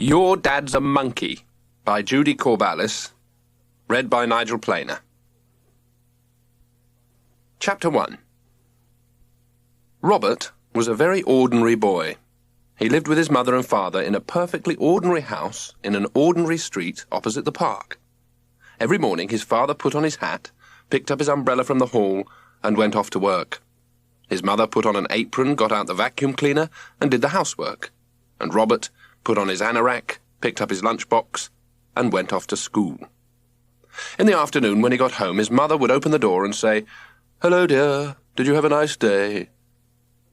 Your Dad's a Monkey by Judy Corbalis, read by Nigel Planer. Chapter 1. Robert was a very ordinary boy. He lived with his mother and father in a perfectly ordinary house in an ordinary street opposite the park. Every morning his father put on his hat, picked up his umbrella from the hall, and went off to work. His mother put on an apron, got out the vacuum cleaner, and did the housework. And Robert put on his anorak, picked up his lunchbox, and went off to school. In the afternoon, when he got home, his mother would open the door and say, "Hello, dear. Did you have a nice day?"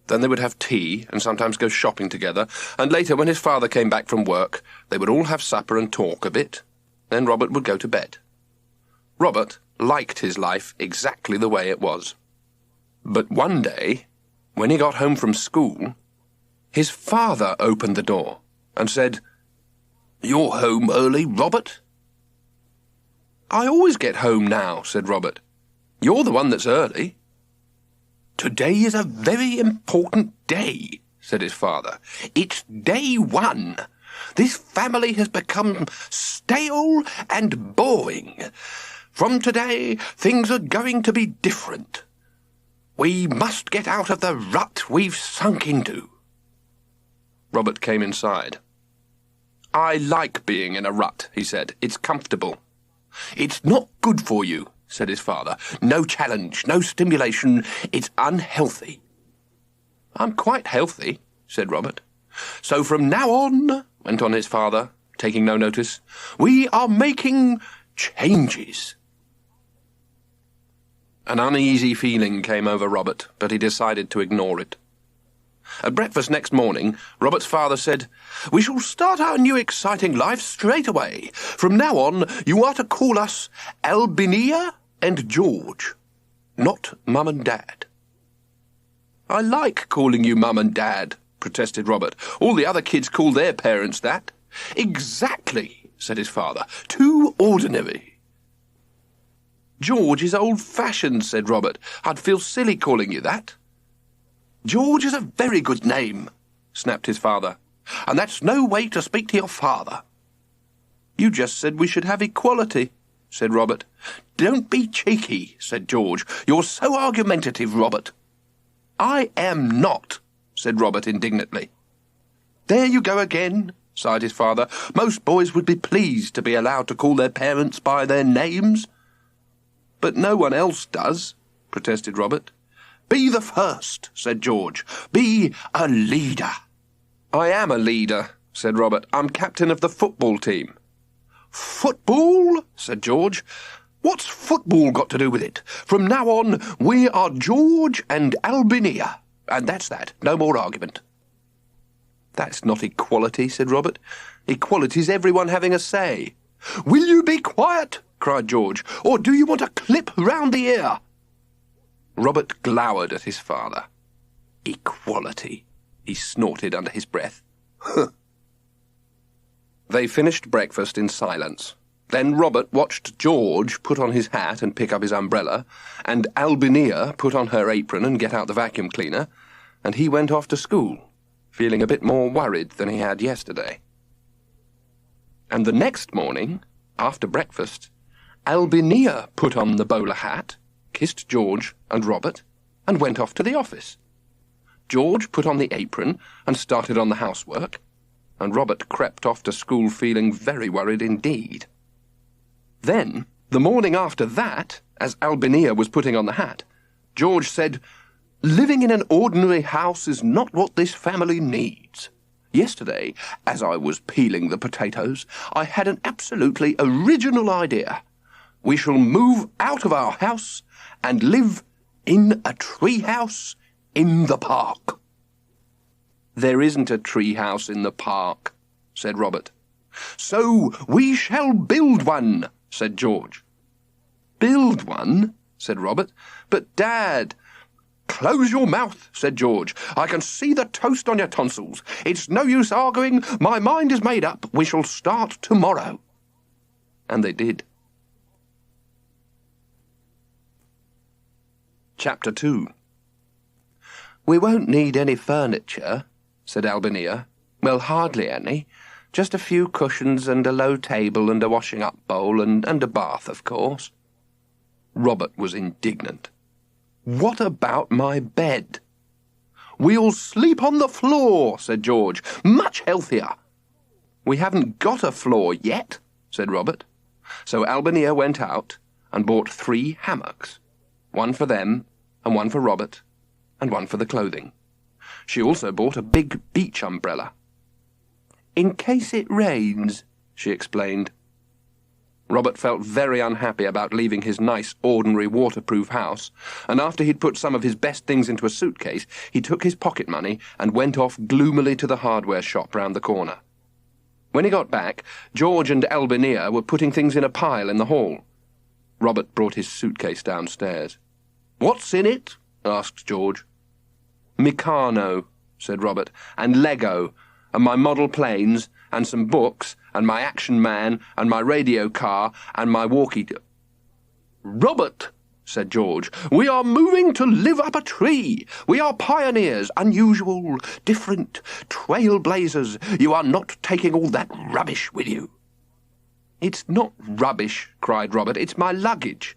Then they would have tea and sometimes go shopping together, and later, when his father came back from work, they would all have supper and talk a bit. Then Robert would go to bed. Robert liked his life exactly the way it was. But one day, when he got home from school, his father opened the door and said, "You're home early, Robert?" "I always get home now," said Robert. "You're the one that's early." "Today is a very important day," said his father. "It's day one. This family has become stale and boring. From today, things are going to be different. We must get out of the rut we've sunk into." Robert came inside. "I like being in a rut," he said. "It's comfortable." "It's not good for you," said his father. "No challenge, no stimulation. It's unhealthy." "I'm quite healthy," said Robert. "So from now on," went on his father, taking no notice, "we are making changes." An uneasy feeling came over Robert, but he decided to ignore it. At breakfast next morning, Robert's father said, "We shall start our new exciting life straight away. From now on, you are to call us Albinia and George, not Mum and Dad." "I like calling you Mum and Dad," protested Robert. "All the other kids call their parents that." "Exactly," said his father. "Too ordinary." "George is old-fashioned," said Robert. "I'd feel silly calling you that." "George is a very good name," snapped his father. "And that's no way to speak to your father." "You just said we should have equality," said Robert. "Don't be cheeky," said George. "You're so argumentative, Robert." "I am not," said Robert indignantly. "There you go again," sighed his father. "Most boys would be pleased to be allowed to call their parents by their names." "But no one else does," protested Robert. "Be the first," said George. "Be a leader." "I am a leader," said Robert. "I'm captain of the football team." "Football?" said George. "What's football got to do with it? From now on, we are George and Albinia, and that's that. No more argument." "That's not equality," said Robert. "Equality's everyone having a say." "Will you be quiet?" cried George. "Or do you want a clip round the ear?" Robert glowered at his father. "Equality," he snorted under his breath. "Huh." They finished breakfast in silence. Then Robert watched George put on his hat and pick up his umbrella, and Albinia put on her apron and get out the vacuum cleaner, and he went off to school, feeling a bit more worried than he had yesterday. And the next morning, after breakfast, Albinia put on the bowler hat, kissed George and Robert, and went off to the office. George put on the apron and started on the housework, and Robert crept off to school feeling very worried indeed. Then, the morning after that, as Albinia was putting on the hat, George said, "Living in an ordinary house is not what this family needs. Yesterday, as I was peeling the potatoes, I had an absolutely original idea. We shall move out of our house and live in a tree house in the park." "There isn't a tree house in the park," said Robert. "So we shall build one," said George. "Build one?" said Robert. "But, Dad—" "Close your mouth," said George. "I can see the toast on your tonsils. It's no use arguing. My mind is made up. We shall start tomorrow." And they did. Chapter 2. "We won't need any furniture," said Albinia. "Well, hardly any. Just a few cushions and a low table and a washing-up bowl and a bath, of course. Robert was indignant. What about my bed? We'll sleep on the floor, said George. Much healthier. We haven't got a floor yet, said Robert. So Albinia went out and bought 3 hammocks, one for them and one for Robert and one for the clothing. She also bought a big beach umbrella. In case it rains, she explained. Robert felt very unhappy about leaving his nice, ordinary, waterproof house, and after he'd put some of his best things into a suitcase, he took his pocket money and went off gloomily to the hardware shop round the corner. When he got back, George and Albinia were putting things in a pile in the hall. Robert brought his suitcase downstairs. "What's in it?" asked George. "Meccano," said Robert, "and Lego, and my model planes, and some books, and my Action Man, and my radio car, and my walkie... "Robert," said George, "we are moving to live up a tree. We are pioneers, unusual, different, trailblazers. You are not taking all that rubbish with you." "It's not rubbish," cried Robert. "It's my luggage."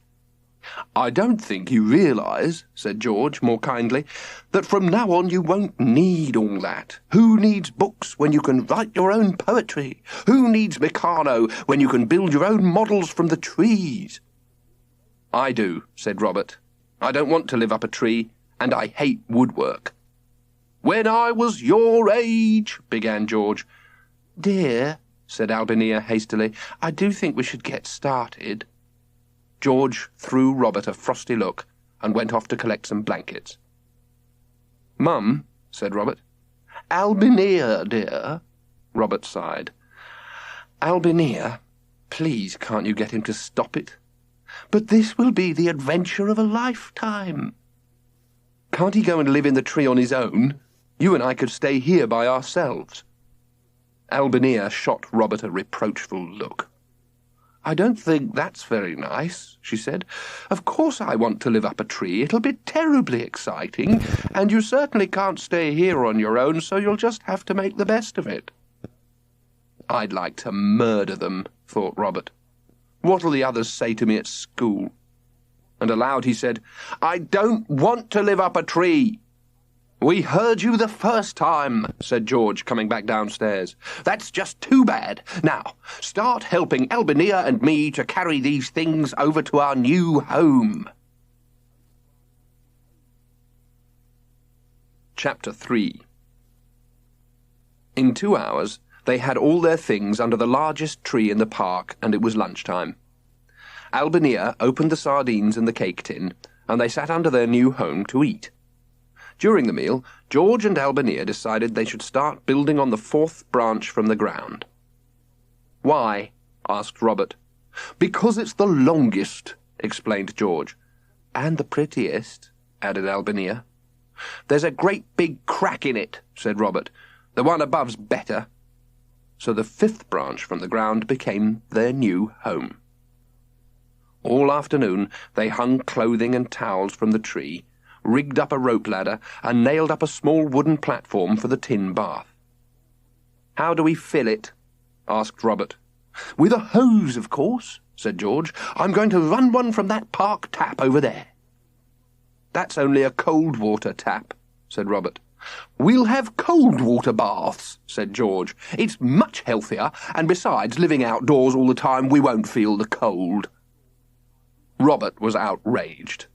"I don't think you realise," said George, more kindly, "that from now on you won't need all that. Who needs books when you can write your own poetry? Who needs Meccano when you can build your own models from the trees?" "I do," said Robert. "I don't want to live up a tree, and I hate woodwork." "When I was your age," began George. "Dear," said Albinia hastily, "I do think we should get started." George threw Robert a frosty look and went off to collect some blankets. "Mum," said Robert. "Albinia, dear," Robert sighed. "Albinia, please can't you get him to stop it? But this will be the adventure of a lifetime." "Can't he go and live in the tree on his own? You and I could stay here by ourselves." Albinia shot Robert a reproachful look. "I don't think that's very nice," she said. "Of course I want to live up a tree. It'll be terribly exciting, and you certainly can't stay here on your own, so you'll just have to make the best of it." "I'd like to murder them," thought Robert. "What'll the others say to me at school?" And aloud he said, "I don't want to live up a tree." "We heard you the first time," said George, coming back downstairs. "That's just too bad. Now, start helping Albinia and me to carry these things over to our new home." Chapter 3. In 2 hours, they had all their things under the largest tree in the park, and it was lunchtime. Albinia opened the sardines in the cake tin, and they sat under their new home to eat. During the meal, George and Albinia decided they should start building on the 4th branch from the ground. "Why?" asked Robert. "Because it's the longest," explained George. "And the prettiest," added Albinia. "There's a great big crack in it," said Robert. "The one above's better." So the 5th branch from the ground became their new home. All afternoon they hung clothing and towels from the tree, rigged up a rope ladder, and nailed up a small wooden platform for the tin bath. "How do we fill it?" asked Robert. "With a hose, of course," said George. "I'm going to run one from that park tap over there." "That's only a cold water tap," said Robert. "We'll have cold water baths," said George. "It's much healthier, and besides, living outdoors all the time, we won't feel the cold." Robert was outraged.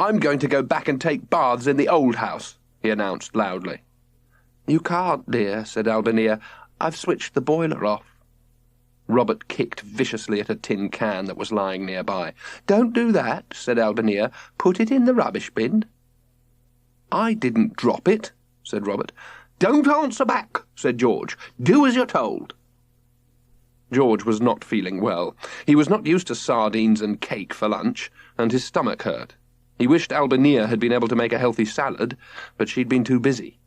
"I'm going to go back and take baths in the old house," he announced loudly. "You can't, dear," said Albinia. "I've switched the boiler off." Robert kicked viciously at a tin can that was lying nearby. "Don't do that," said Albinia. "Put it in the rubbish bin." "I didn't drop it," said Robert. "Don't answer back," said George. "Do as you're told." George was not feeling well. He was not used to sardines and cake for lunch, and his stomach hurt. He wished Albinia had been able to make a healthy salad, but she'd been too busy.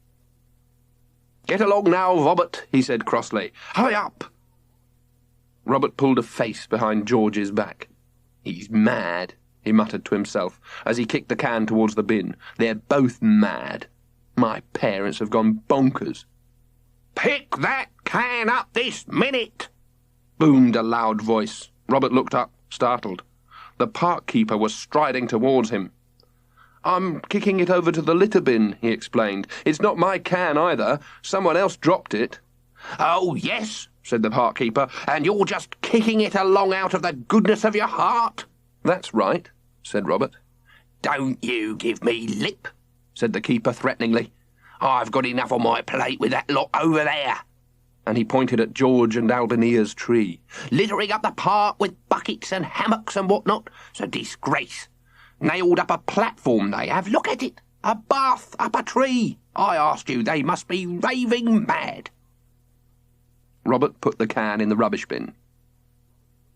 "Get along now, Robert," he said crossly. "Hurry up!" Robert pulled a face behind George's back. "He's mad," he muttered to himself, as he kicked the can towards the bin. "They're both mad. My parents have gone bonkers." "Pick that can up this minute!" boomed a loud voice. Robert looked up, startled. The park keeper was striding towards him. "I'm kicking it over to the litter bin," he explained. "It's not my can either. Someone else dropped it." "Oh, yes," said the park keeper, "and you're just kicking it along out of the goodness of your heart?" "That's right," said Robert. "Don't you give me lip," said the keeper threateningly. "I've got enough on my plate with that lot over there." And he pointed at George and Albinia's tree. "Littering up the park with buckets and hammocks and whatnot. It's a disgrace. Nailed up a platform they have. Look at it. A bath up a tree. I asked you, they must be raving mad." Robert put the can in the rubbish bin.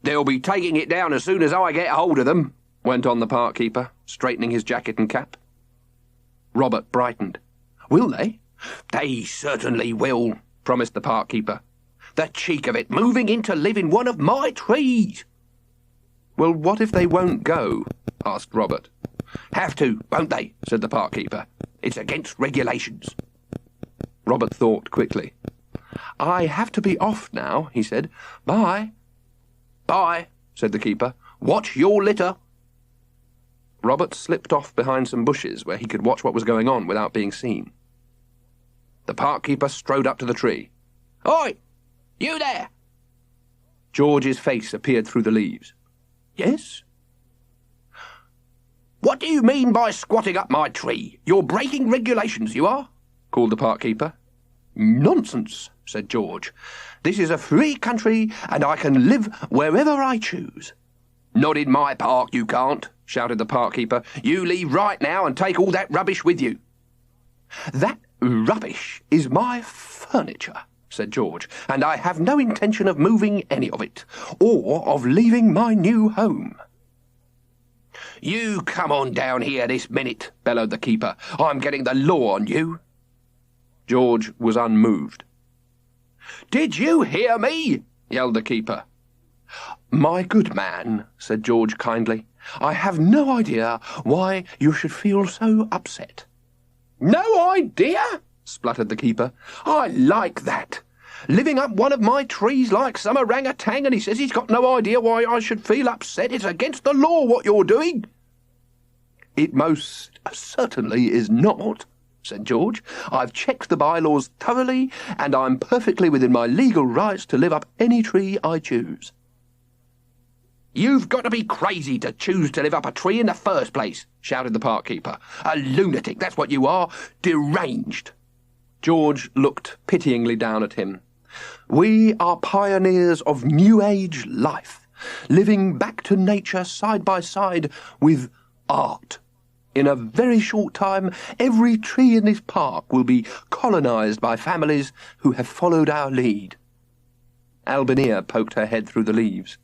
"They'll be taking it down as soon as I get hold of them," went on the park keeper, straightening his jacket and cap. Robert brightened. "Will they?" "They certainly will," promised the park keeper. "The cheek of it, moving in to live in one of my trees." "Well, what if they won't go?" asked Robert. "Have to, won't they?" said the park keeper. "It's against regulations." Robert thought quickly. "I have to be off now," he said. "Bye." "Bye," said the keeper. "Watch your litter." Robert slipped off behind some bushes where he could watch what was going on without being seen. The park keeper strode up to the tree. "Oi! You there!" George's face appeared through the leaves. "Yes?" "What do you mean by squatting up my tree? You're breaking regulations, you are," called the park keeper. "Nonsense," said George. "This is a free country, and I can live wherever I choose." "Not in my park, you can't," shouted the park keeper. "You leave right now and take all that rubbish with you." "That rubbish is my furniture," said George, "and I have no intention of moving any of it, or of leaving my new home." "You come on down here this minute," bellowed the keeper. "I'm getting the law on you." George was unmoved. "Did you hear me?" yelled the keeper. "My good man," said George kindly, "I have no idea why you should feel so upset." "No idea?" spluttered the keeper. "I like that. Living up one of my trees like some orangutan, and he says he's got no idea why I should feel upset. It's against the law what you're doing." "It most certainly is not," said George. "I've checked the bylaws thoroughly, and I'm perfectly within my legal rights to live up any tree I choose." "You've got to be crazy to choose to live up a tree in the first place," shouted the park keeper. "A lunatic, that's what you are. Deranged." George looked pityingly down at him. "We are pioneers of New Age life, living back to nature side by side with art. In a very short time, every tree in this park will be colonized by families who have followed our lead." Albinia poked her head through the leaves.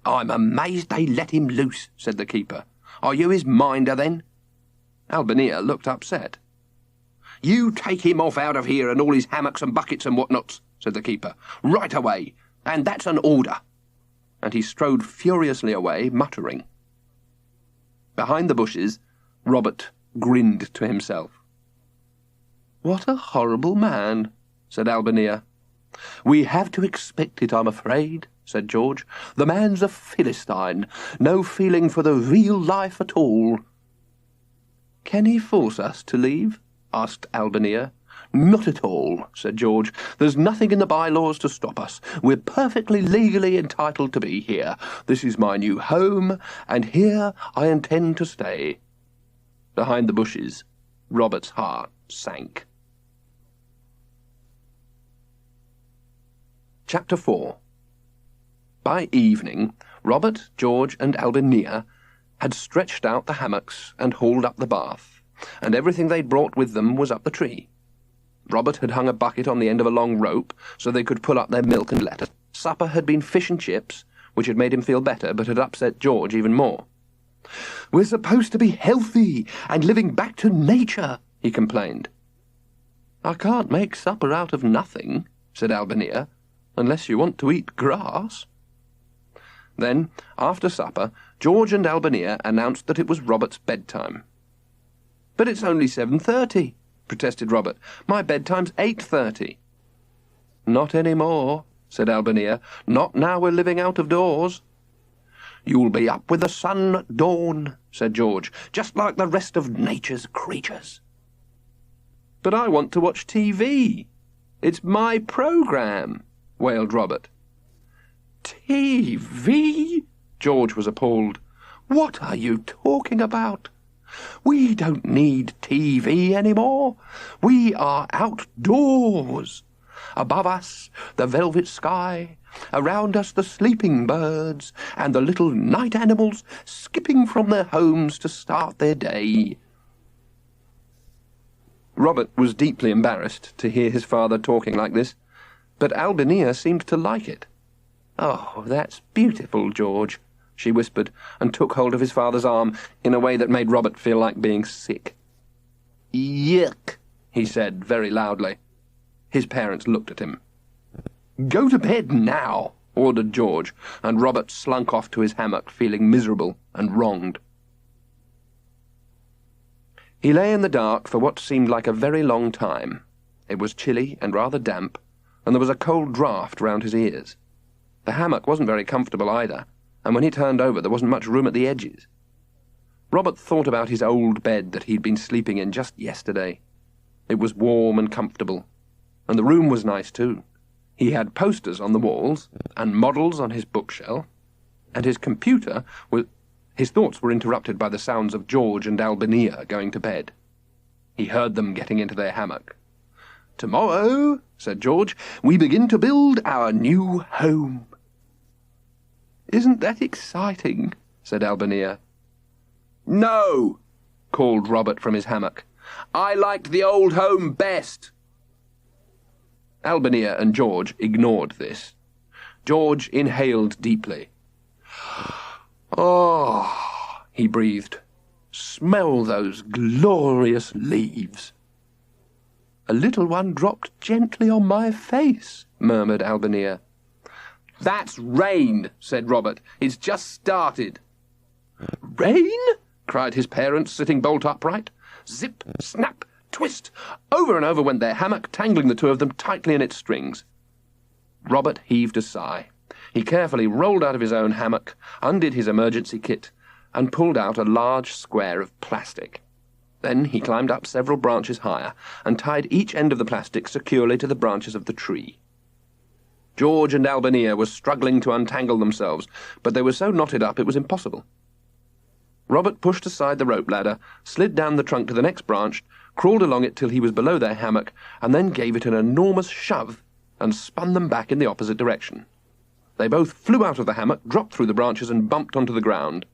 "I'm amazed they let him loose," said the keeper. "Are you his minder, then?" Albinia looked upset. "You take him off out of here and all his hammocks and buckets and whatnots," said the keeper. "Right away. And that's an order." And he strode furiously away, muttering. Behind the bushes, Robert grinned to himself. "What a horrible man," said Albinia. "We have to expect it, I'm afraid," said George. "The man's a Philistine, no feeling for the real life at all." "Can he force us to leave?" asked Albinia. "Not at all," said George. "There's nothing in the bylaws to stop us. We're perfectly legally entitled to be here. This is my new home, and here I intend to stay." Behind the bushes, Robert's heart sank. Chapter 4. By evening, Robert, George, and Albinia had stretched out the hammocks and hauled up the bath, and everything they'd brought with them was up the tree. Robert had hung a bucket on the end of a long rope so they could pull up their milk and lettuce. Supper had been fish and chips, which had made him feel better, but had upset George even more. "We're supposed to be healthy and living back to nature," he complained. "I can't make supper out of nothing," said Albinia, "unless you want to eat grass." Then, after supper, George and Albinia announced that it was Robert's bedtime. "But it's only 7:30, protested Robert. "My bedtime's 8:30. "Not any more," said Albania. "Not now we're living out of doors." "You'll be up with the sun at dawn," said George, "just like the rest of nature's creatures." "But I want to watch TV. It's my programme," wailed Robert. "TV?" George was appalled. "What are you talking about? We don't need TV anymore. We are outdoors. Above us, the velvet sky. Around us, the sleeping birds and the little night animals skipping from their homes to start their day." Robert was deeply embarrassed to hear his father talking like this, but Albania seemed to like it. "Oh, that's beautiful, George," she whispered, and took hold of his father's arm in a way that made Robert feel like being sick. "Yuck," he said very loudly. His parents looked at him. "Go to bed now," ordered George, and Robert slunk off to his hammock, feeling miserable and wronged. He lay in the dark for what seemed like a very long time. It was chilly and rather damp, and there was a cold draught round his ears. The hammock wasn't very comfortable either, and when he turned over there wasn't much room at the edges. Robert thought about his old bed that he'd been sleeping in just yesterday. It was warm and comfortable, and the room was nice too. He had posters on the walls, and models on his bookshelf, and his computer was... His thoughts were interrupted by the sounds of George and Albania going to bed. He heard them getting into their hammock. "Tomorrow," said George, "we begin to build our new home." "Isn't that exciting?" said Albania. "No," called Robert from his hammock. "I liked the old home best." Albania and George ignored this. George inhaled deeply. "Oh," he breathed. "Smell those glorious leaves." "A little one dropped gently on my face," murmured Albania. "That's rain," said Robert. "It's just started." "Rain?" cried his parents, sitting bolt upright. Zip, snap, twist. Over and over went their hammock, tangling the two of them tightly in its strings. Robert heaved a sigh. He carefully rolled out of his own hammock, undid his emergency kit, and pulled out a large square of plastic. Then he climbed up several branches higher and tied each end of the plastic securely to the branches of the tree. George and Albania were struggling to untangle themselves, but they were so knotted up it was impossible. Robert pushed aside the rope ladder, slid down the trunk to the next branch, crawled along it till he was below their hammock, and then gave it an enormous shove and spun them back in the opposite direction. They both flew out of the hammock, dropped through the branches, and bumped onto the ground.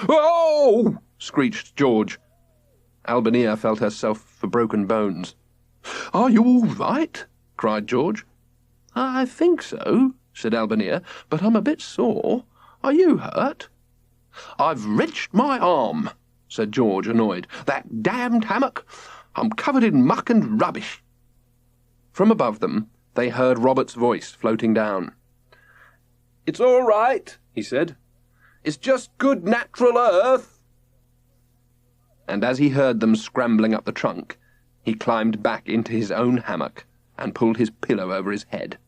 "Oh!" screeched George. Albania felt herself for broken bones. "Are you all right?" cried George. "I think so," said Albania, "but I'm a bit sore. Are you hurt?" "I've wrenched my arm," said George, annoyed. "That damned hammock! I'm covered in muck and rubbish." From above them, they heard Robert's voice floating down. "It's all right," he said. "It's just good natural earth." And as he heard them scrambling up the trunk, he climbed back into his own hammock and pulled his pillow over his head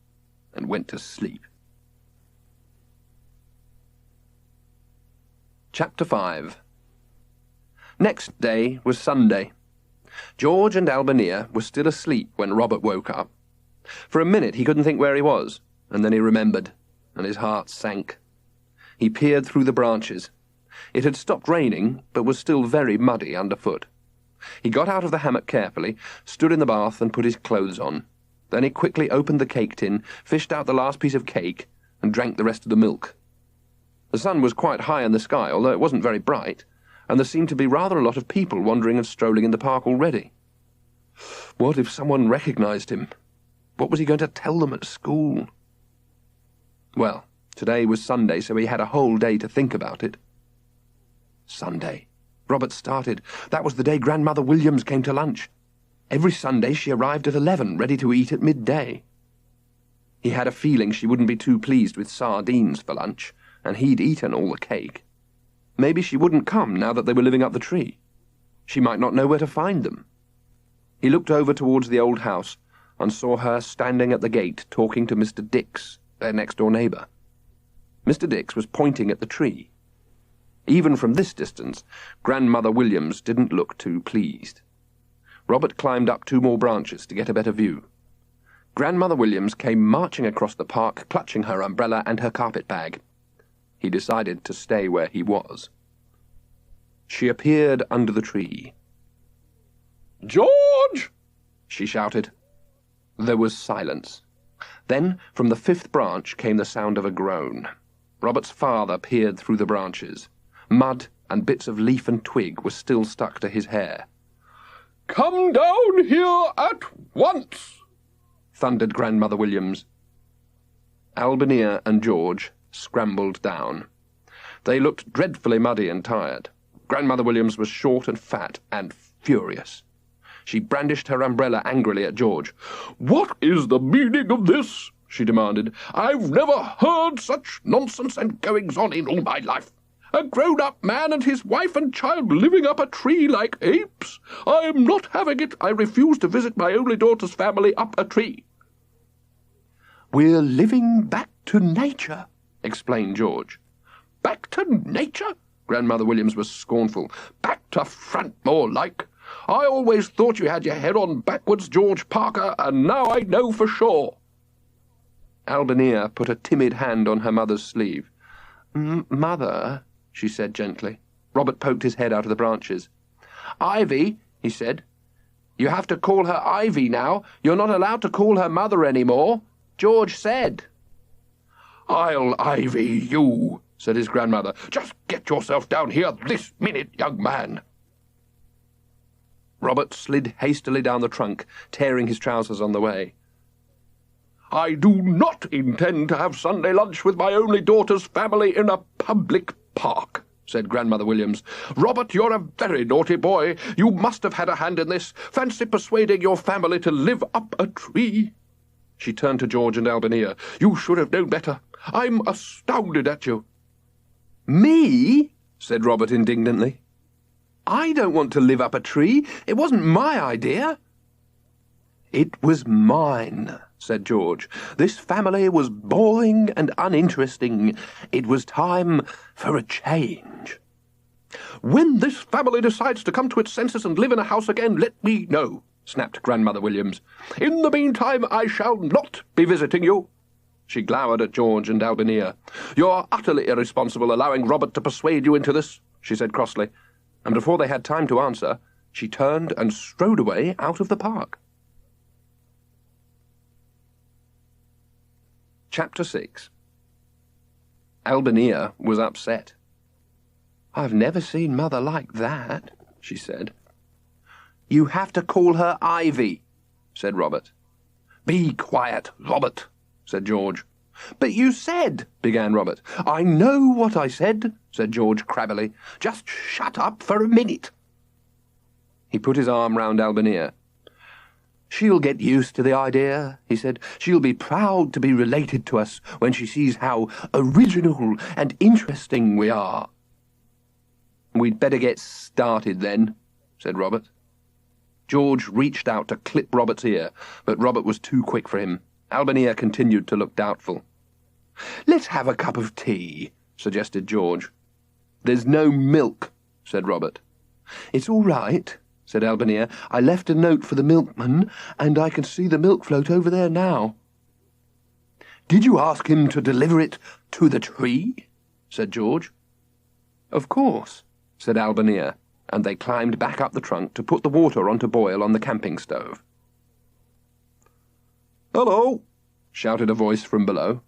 and went to sleep. Chapter 5. Next day was Sunday. George and Albania were still asleep when Robert woke up. For a minute he couldn't think where he was, and then he remembered, and his heart sank. He peered through the branches. It had stopped raining, but was still very muddy underfoot. He got out of the hammock carefully, stood in the bath and put his clothes on. Then he quickly opened the cake tin, fished out the last piece of cake, and drank the rest of the milk. The sun was quite high in the sky, although it wasn't very bright, and there seemed to be rather a lot of people wandering and strolling in the park already. What if someone recognized him? What was he going to tell them at school? Well, today was Sunday, so he had a whole day to think about it. Sunday. Robert started. That was the day Grandmother Williams came to lunch. Every Sunday she arrived at 11, ready to eat at midday. He had a feeling she wouldn't be too pleased with sardines for lunch, and he'd eaten all the cake. Maybe she wouldn't come now that they were living up the tree. She might not know where to find them. He looked over towards the old house and saw her standing at the gate talking to Mr. Dix, their next-door neighbour. Mr. Dix was pointing at the tree. Even from this distance, Grandmother Williams didn't look too pleased. Robert climbed up 2 more branches to get a better view. Grandmother Williams came marching across the park, clutching her umbrella and her carpet bag. He decided to stay where he was. She appeared under the tree. "George!" she shouted. There was silence. Then, from the 5th branch came the sound of a groan. Robert's father peered through the branches. Mud and bits of leaf and twig were still stuck to his hair. "Come down here at once!" thundered Grandmother Williams. Albinia and George scrambled down. They looked dreadfully muddy and tired. Grandmother Williams was short and fat and furious. She brandished her umbrella angrily at George. "What is the meaning of this?" she demanded. "I've never heard such nonsense and goings-on in all my life. A grown-up man and his wife and child living up a tree like apes. I am not having it. I refuse to visit my only daughter's family up a tree." "We're living back to nature," explained George. "Back to nature?" Grandmother Williams was scornful. "Back to front, more like. I always thought you had your head on backwards, George Parker, and now I know for sure." Albinia put a timid hand on her mother's sleeve. "Mother," she said gently. Robert poked his head out of the branches. "Ivy," he said. "You have to call her Ivy now. You're not allowed to call her mother any more. George said." "I'll Ivy you," said his grandmother. "Just get yourself down here this minute, young man." Robert slid hastily down the trunk, tearing his trousers on the way. "I do not intend to have Sunday lunch with my only daughter's family in a public park," said Grandmother Williams. "Robert, you're a very naughty boy. You must have had a hand in this. Fancy persuading your family to live up a tree." She turned to George and Albinia. "You should have known better. I'm astounded at you." "Me?" said Robert indignantly. "I don't want to live up a tree. It wasn't my idea." "It was mine," said George. "This family was boring and uninteresting. It was time for a change." "When this family decides to come to its senses and live in a house again, let me know," snapped Grandmother Williams. "In the meantime, I shall not be visiting you." She glowered at George and Albinia. "You're utterly irresponsible allowing Robert to persuade you into this," she said crossly, and before they had time to answer, she turned and strode away out of the park. Chapter 6. Albinia was upset. "I've never seen Mother like that," she said. "You have to call her Ivy," said Robert. "Be quiet, Robert," said George. "But you said—" began Robert. "I know what I said," said George crabbily. "Just shut up for a minute." He put his arm round Albinia. "She'll get used to the idea," he said. "She'll be proud to be related to us when she sees how original and interesting we are." "We'd better get started then," said Robert. George reached out to clip Robert's ear, but Robert was too quick for him. Albinia continued to look doubtful. "Let's have a cup of tea," suggested George. "There's no milk," said Robert. "It's all right," said Albinia. "I left a note for the milkman, and I can see the milk float over there now." "Did you ask him to deliver it to the tree?" said George. "Of course," said Albinia, and they climbed back up the trunk to put the water on to boil on the camping stove. "Hello!" shouted a voice from below.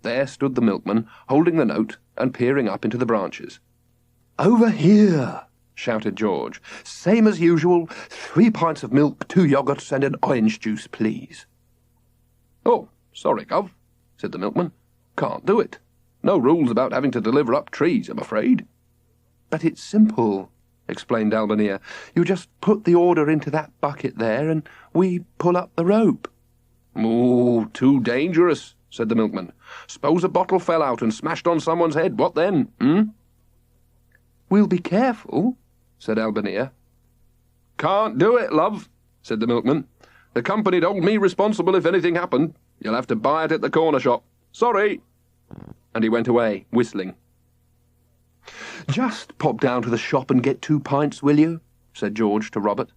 There stood the milkman, holding the note and peering up into the branches. "Over here!" shouted George. "Same as usual. 3 pints of milk, 2 yoghurts, and an orange juice, please." "Oh, sorry, Gov," said the milkman. "Can't do it. No rules about having to deliver up trees, I'm afraid." "But it's simple," explained Albinia. "You just put the order into that bucket there, and we pull up the rope." "Oh, too dangerous," said the milkman. "Suppose a bottle fell out and smashed on someone's head, what then, "We'll be careful," said Albinia. "Can't do it, love," said the milkman. The company'd hold me responsible if anything happened. You'll have to buy it at the corner shop. Sorry." And he went away, whistling. "Just pop down to the shop and get 2 pints, will you?" said George to Robert.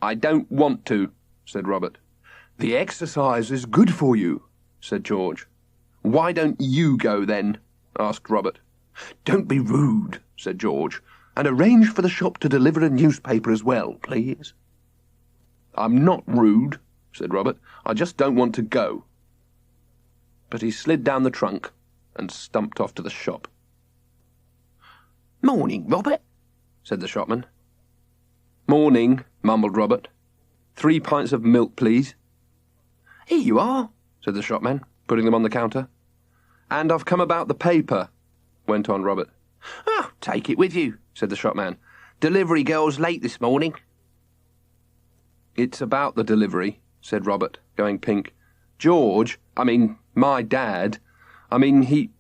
"I don't want to," said Robert. "The exercise is good for you," said George. "Why don't you go, then?" asked Robert. "Don't be rude," said George, "and arrange for the shop to deliver a newspaper as well, please." "I'm not rude," said Robert. "I just don't want to go." But he slid down the trunk and stumped off to the shop. "Morning, Robert," said the shopman. "Morning," mumbled Robert. 3 pints of milk, please." "Here you are," said the shopman, putting them on the counter. "And I've come about the paper," went on Robert. "Oh, take it with you," said the shopman. "Delivery girl's late this morning." "It's about the delivery," said Robert, going pink. My dad, he—"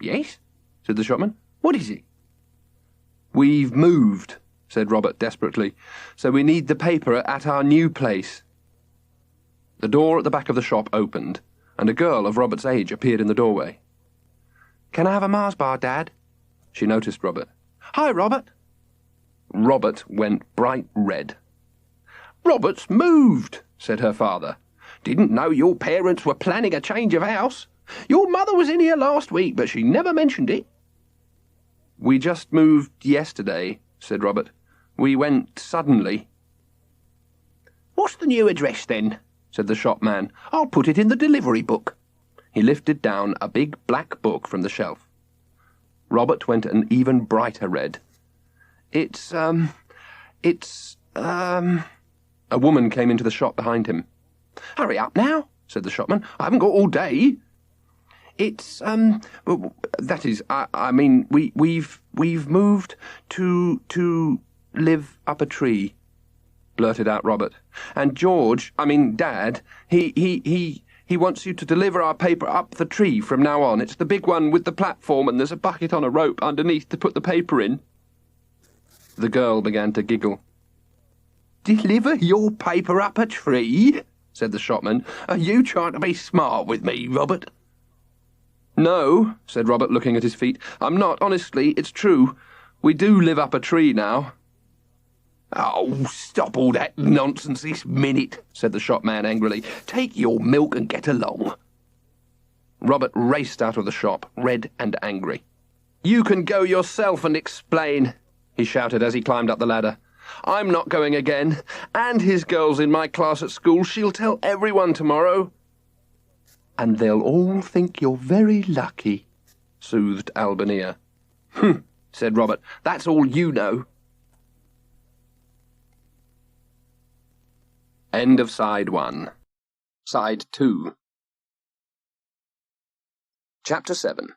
"Yes?" said the shopman. "What is it?" "We've moved," said Robert desperately, "so we need the paper at our new place." The door at the back of the shop opened, and a girl of Robert's age appeared in the doorway. "Can I have a Mars bar, Dad?" She noticed Robert. "Hi, Robert." Robert went bright red. "Robert's moved," said her father. "Didn't know your parents were planning a change of house. Your mother was in here last week, but she never mentioned it." "We just moved yesterday," said Robert. "We went suddenly." "What's the new address, then?" said the shopman. "I'll put it in the delivery book." He lifted down a big black book from the shelf. Robert went an even brighter red. It's A woman came into the shop behind him. "Hurry up now," said the shopman. "I haven't got all day." We've moved to live up a tree," blurted out Robert. "And Dad, he wants you to deliver our paper up the tree from now on. It's the big one with the platform, and there's a bucket on a rope underneath to put the paper in." The girl began to giggle. "Deliver your paper up a tree?" said the shopman. "Are you trying to be smart with me, Robert?" "No," said Robert, looking at his feet. "I'm not, honestly. It's true. We do live up a tree now." "Oh, stop all that nonsense this minute," said the shopman angrily. "Take your milk and get along." Robert raced out of the shop, red and angry. "You can go yourself and explain," he shouted as he climbed up the ladder. "I'm not going again. And his girl's in my class at school. She'll tell everyone tomorrow." "And they'll all think you're very lucky," soothed Albania. "Humph," said Robert. "That's all you know." End of Side 1. Side 2. Chapter 7.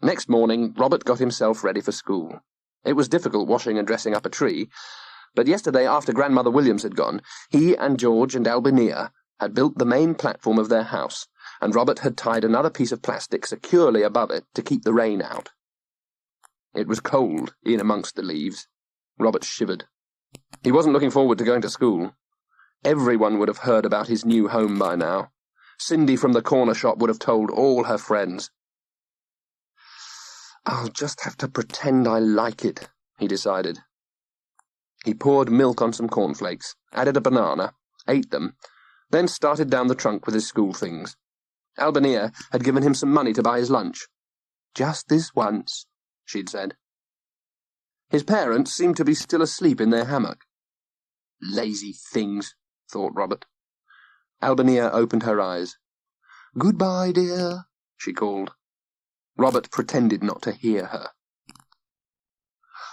Next morning, Robert got himself ready for school. It was difficult washing and dressing up a tree, but yesterday, after Grandmother Williams had gone, he and George and Albania had built the main platform of their house, and Robert had tied another piece of plastic securely above it to keep the rain out. It was cold in amongst the leaves. Robert shivered. He wasn't looking forward to going to school. Everyone would have heard about his new home by now. Cindy from the corner shop would have told all her friends. "I'll just have to pretend I like it," he decided. He poured milk on some cornflakes, added a banana, ate them, then started down the trunk with his school things. Albania had given him some money to buy his lunch. "Just this once," she'd said. His parents seemed to be still asleep in their hammock. "Lazy things," thought Robert. Albania opened her eyes. "Goodbye, dear," she called. Robert pretended not to hear her.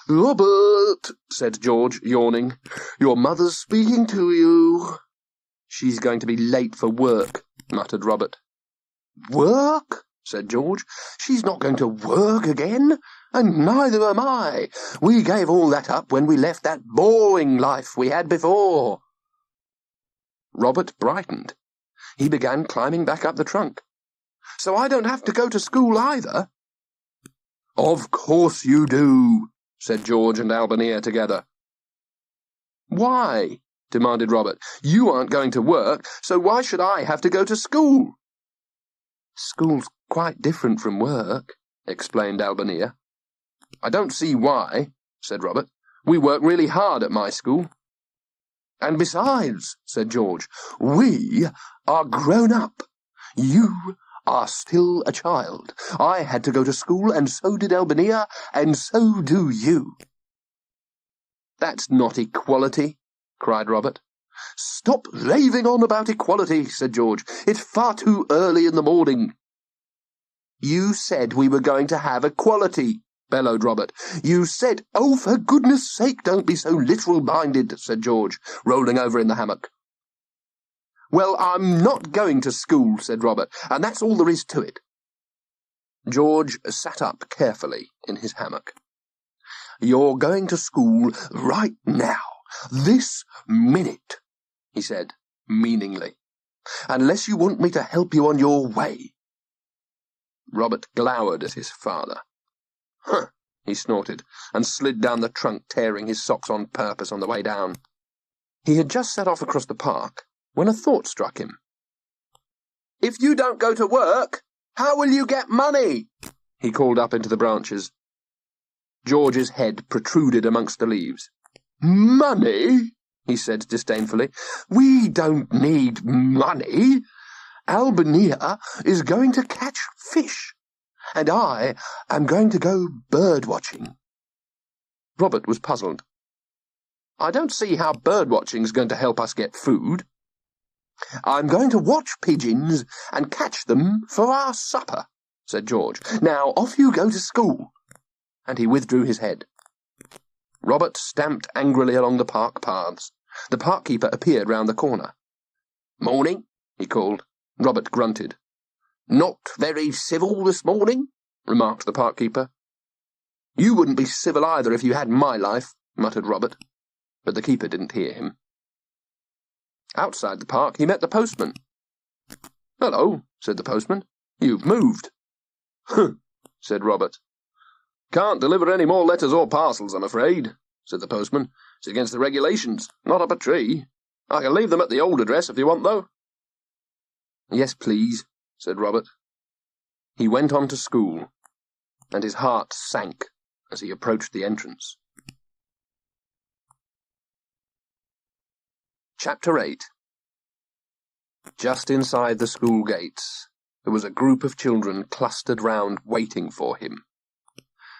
"Robert," said George, yawning, "your mother's speaking to you." "She's going to be late for work," muttered Robert. "Work?" said George. "She's not going to work again, and neither am I. We gave all that up when we left that boring life we had before." Robert brightened. He began climbing back up the trunk. "So I don't have to go to school either?" "Of course you do," said George and Albania together. "Why?" demanded Robert. "You aren't going to work, so why should I have to go to school?" "School's quite different from work," explained Albania. "I don't see why," said Robert. "We work really hard at my school." "And besides," said George, "we are grown up. You are still a child. I had to go to school, and so did Albania, and so do you." "That's not equality," cried Robert. "Stop raving on about equality," said George. "It's far too early in the morning." "You said we were going to have equality," bellowed Robert. "You said—" "Oh, for goodness sake, don't be so literal-minded," said George, rolling over in the hammock. "Well, I'm not going to school," said Robert, "and that's all there is to it." George sat up carefully in his hammock. "You're going to school right now, this minute," he said, meaningly, "unless you want me to help you on your way." Robert glowered at his father. "Huh," he snorted, and slid down the trunk, tearing his socks on purpose on the way down. He had just set off across the park when a thought struck him. "If you don't go to work, how will you get money?" he called up into the branches. George's head protruded amongst the leaves. "Money?" he said disdainfully. "We don't need money. Albania is going to catch fish, and I am going to go bird-watching." Robert was puzzled. "I don't see how bird-watching's going to help us get food." "I'm going to watch pigeons and catch them for our supper," said George. "Now off you go to school." And he withdrew his head. Robert stamped angrily along the park paths. The park-keeper appeared round the corner. "Morning," he called. Robert grunted. "Not very civil this morning," remarked the park-keeper. "You wouldn't be civil either if you had my life," muttered Robert. But the keeper didn't hear him. Outside the park he met the postman. "Hello," said the postman. "You've moved." "Huh," said Robert. "Can't deliver any more letters or parcels, I'm afraid," said the postman. "It's against the regulations. Not up a tree. I can leave them at the old address if you want, though." "Yes, please," said Robert. He went on to school, and his heart sank as he approached the entrance. Chapter 8. Just inside the school gates, there was a group of children clustered round waiting for him.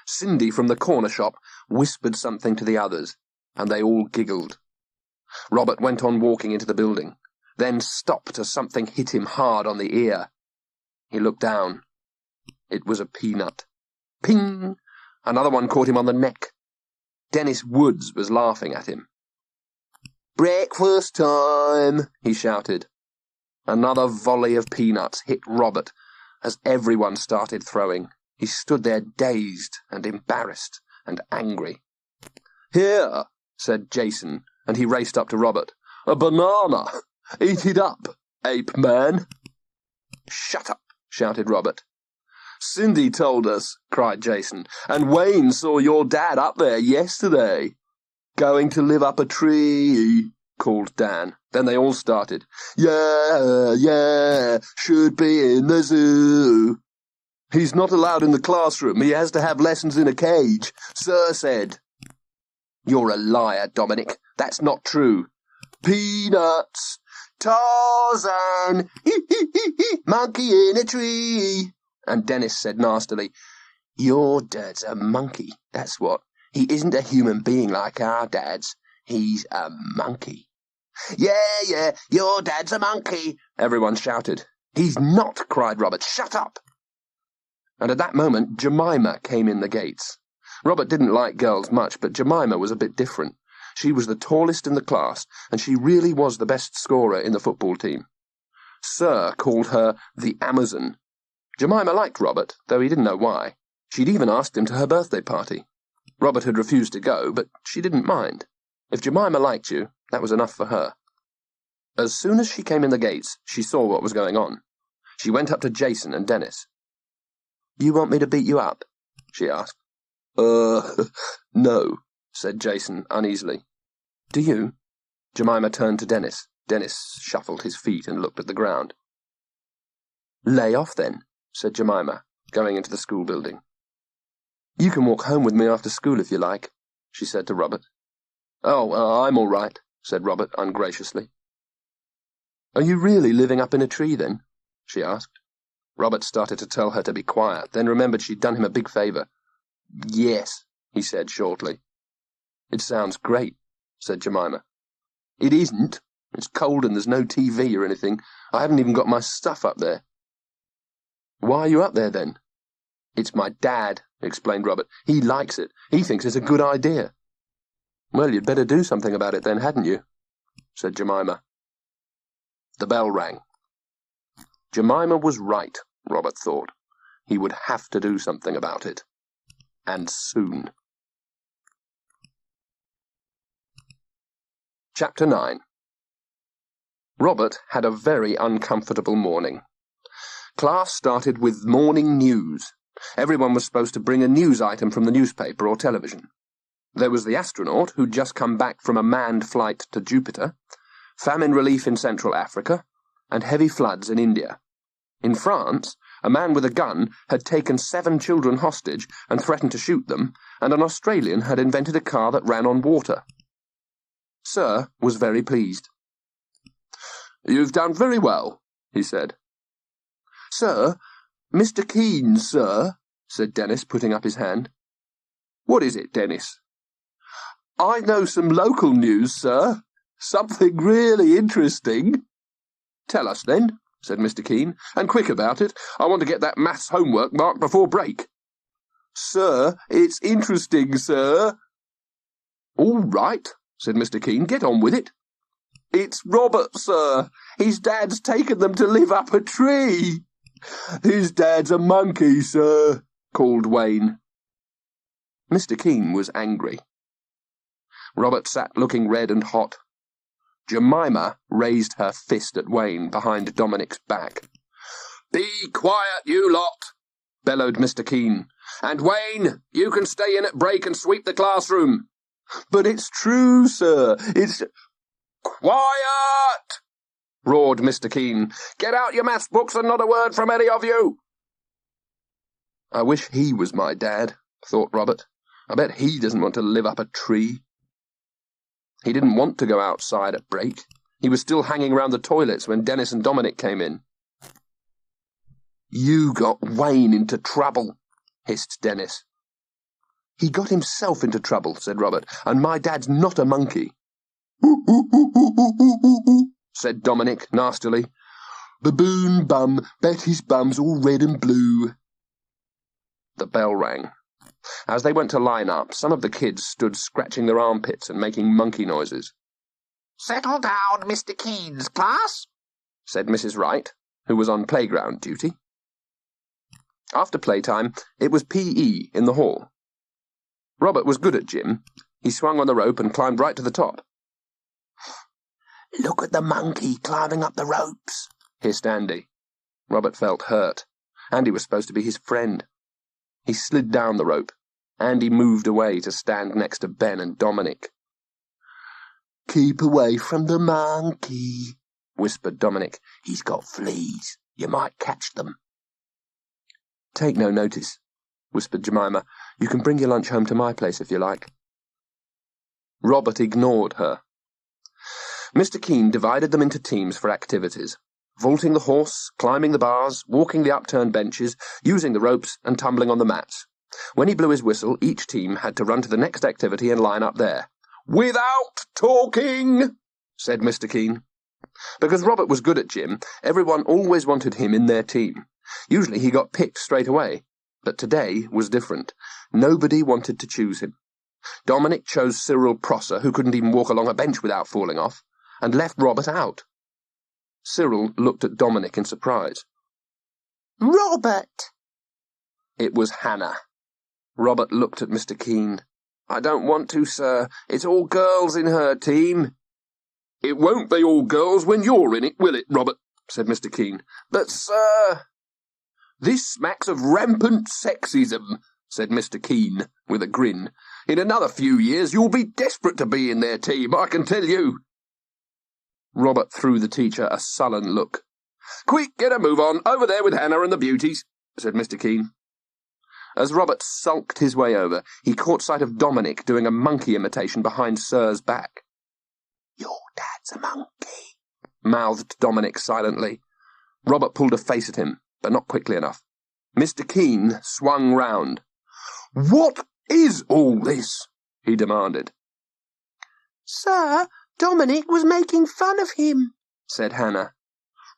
Cindy from the corner shop whispered something to the others, and they all giggled. Robert went on walking into the building, then stopped as something hit him hard on the ear. He looked down. It was a peanut. Ping! Another one caught him on the neck. Dennis Woods was laughing at him. "Breakfast time!" he shouted. Another volley of peanuts hit Robert as everyone started throwing. He stood there dazed and embarrassed and angry. "Here," said Jason, and he raced up to Robert. "A banana! Eat it up, ape man!" "Shut up!" shouted Robert. "Cindy told us," cried Jason, "and Wayne saw your dad up there yesterday." "Going to live up a tree," called Dan. Then they all started. Yeah, should be in the zoo." "He's not allowed in the classroom. He has to have lessons in a cage, Sir said." "You're a liar, Dominic. That's not true." "Peanuts! Tarzan! Monkey in a tree!" And Dennis said nastily, "Your dad's a monkey, that's what. He isn't a human being like our dads. He's a monkey." Yeah, your dad's a monkey," everyone shouted. "He's not," cried Robert. "Shut up!" And at that moment Jemima came in the gates. Robert didn't like girls much, but Jemima was a bit different. She was the tallest in the class, and she really was the best scorer in the football team. Sir called her the Amazon. Jemima liked Robert, though he didn't know why. She'd even asked him to her birthday party. Robert had refused to go, but she didn't mind. If Jemima liked you, that was enough for her. As soon as she came in the gates, she saw what was going on. She went up to Jason and Dennis. "You want me to beat you up?" she asked. No," said Jason uneasily. "Do you? Jemima turned to Dennis. Dennis shuffled his feet and looked at the ground. "Lay off, then," said Jemima, going into the school building. "You can walk home with me after school if you like," she said to Robert. "Oh, I'm all right," said Robert ungraciously. "Are you really living up in a tree, then?" she asked. Robert started to tell her to be quiet, then remembered she'd done him a big favour. "Yes," he said shortly. "It sounds great," said Jemima. "It isn't. It's cold and there's no TV or anything. I haven't even got my stuff up there." "Why are you up there, then?" "It's my dad," explained Robert. "He likes it. He thinks it's a good idea." "Well, you'd better do something about it then, hadn't you?" said Jemima. The bell rang. Jemima was right, Robert thought. He would have to do something about it. And soon. Chapter 9. Robert had a very uncomfortable morning. Class started with morning news. Everyone was supposed to bring a news item from the newspaper or television. There was the astronaut who'd just come back from a manned flight to Jupiter, famine relief in Central Africa, and heavy floods in India. In France, a man with a gun had taken 7 children hostage and threatened to shoot them, and an Australian had invented a car that ran on water. Sir was very pleased. "You've done very well," he said. "Sir, Mr. Keene, sir," said Dennis, putting up his hand. "What is it, Dennis?" "I know some local news, sir. Something really interesting." "Tell us, then," said Mr. Keene, "and quick about it. I want to get that maths homework marked before break." "Sir, it's interesting, sir." "All right," said Mr. Keene, "get on with it." "It's Robert, sir. His dad's taken them to live up a tree." "His dad's a monkey, sir," called Wayne. Mr. Keene was angry. Robert sat looking red and hot. Jemima raised her fist at Wayne behind Dominic's back. "Be quiet, you lot," bellowed Mr. Keene. "And Wayne, you can stay in at break and sweep the classroom." "But it's true, sir. It's—" "Quiet!" roared Mr. Keene. "Get out your maths books and not a word from any of you." "I wish he was my dad," thought Robert. "I bet he doesn't want to live up a tree." He didn't want to go outside at break. He was still hanging around the toilets when Dennis and Dominic came in. "You got Wayne into trouble," hissed Dennis. "He got himself into trouble," said Robert, "and my dad's not a monkey." said Dominic nastily. "Baboon bum, bet his bum's all red and blue." The bell rang. As they went to line up, some of the kids stood scratching their armpits and making monkey noises. "Settle down, Mr. Keene's class," said Mrs. Wright, who was on playground duty. After playtime, it was PE in the hall. Robert was good at gym. He swung on the rope and climbed right to the top. "Look at the monkey climbing up the ropes," hissed Andy. Robert felt hurt. Andy was supposed to be his friend. He slid down the rope. Andy moved away to stand next to Ben and Dominic. "Keep away from the monkey," whispered Dominic. "He's got fleas. You might catch them." "Take no notice," whispered Jemima. "You can bring your lunch home to my place if you like." Robert ignored her. Mr. Keene divided them into teams for activities. Vaulting the horse, climbing the bars, walking the upturned benches, using the ropes and tumbling on the mats. When he blew his whistle, each team had to run to the next activity and line up there. "Without talking," said Mr. Keene. Because Robert was good at gym, everyone always wanted him in their team. Usually he got picked straight away, but today was different. Nobody wanted to choose him. Dominic chose Cyril Prosser, who couldn't even walk along a bench without falling off, and left Robert out. Cyril looked at Dominic in surprise. "Robert!" It was Hannah. Robert looked at Mr. Keene. "I don't want to, sir. It's all girls in her team." "It won't be all girls when you're in it, will it, Robert?" said Mr. Keene. "But, sir—" "This smacks of rampant sexism," said Mr. Keene, with a grin. "In another few years you'll be desperate to be in their team, I can tell you." Robert threw the teacher a sullen look. "Quick, get a move on, over there with Hannah and the beauties," said Mr. Keene. As Robert sulked his way over, he caught sight of Dominic doing a monkey imitation behind Sir's back. "Your dad's a monkey," mouthed Dominic silently. Robert pulled a face at him, but not quickly enough. Mr. Keene swung round. "What is all this?" he demanded. "Sir, Dominic was making fun of him," said Hannah.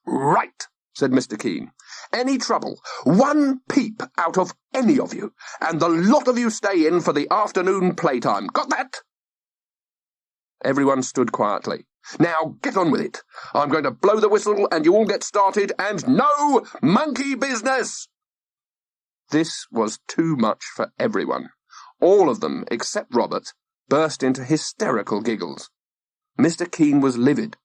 "Right," said Mr. Keene. "Any trouble, one peep out of any of you, and the lot of you stay in for the afternoon playtime. Got that?" Everyone stood quietly. "Now get on with it. I'm going to blow the whistle and you all get started, and no monkey business!" This was too much for everyone. All of them, except Robert, burst into hysterical giggles. Mr. Keene was livid.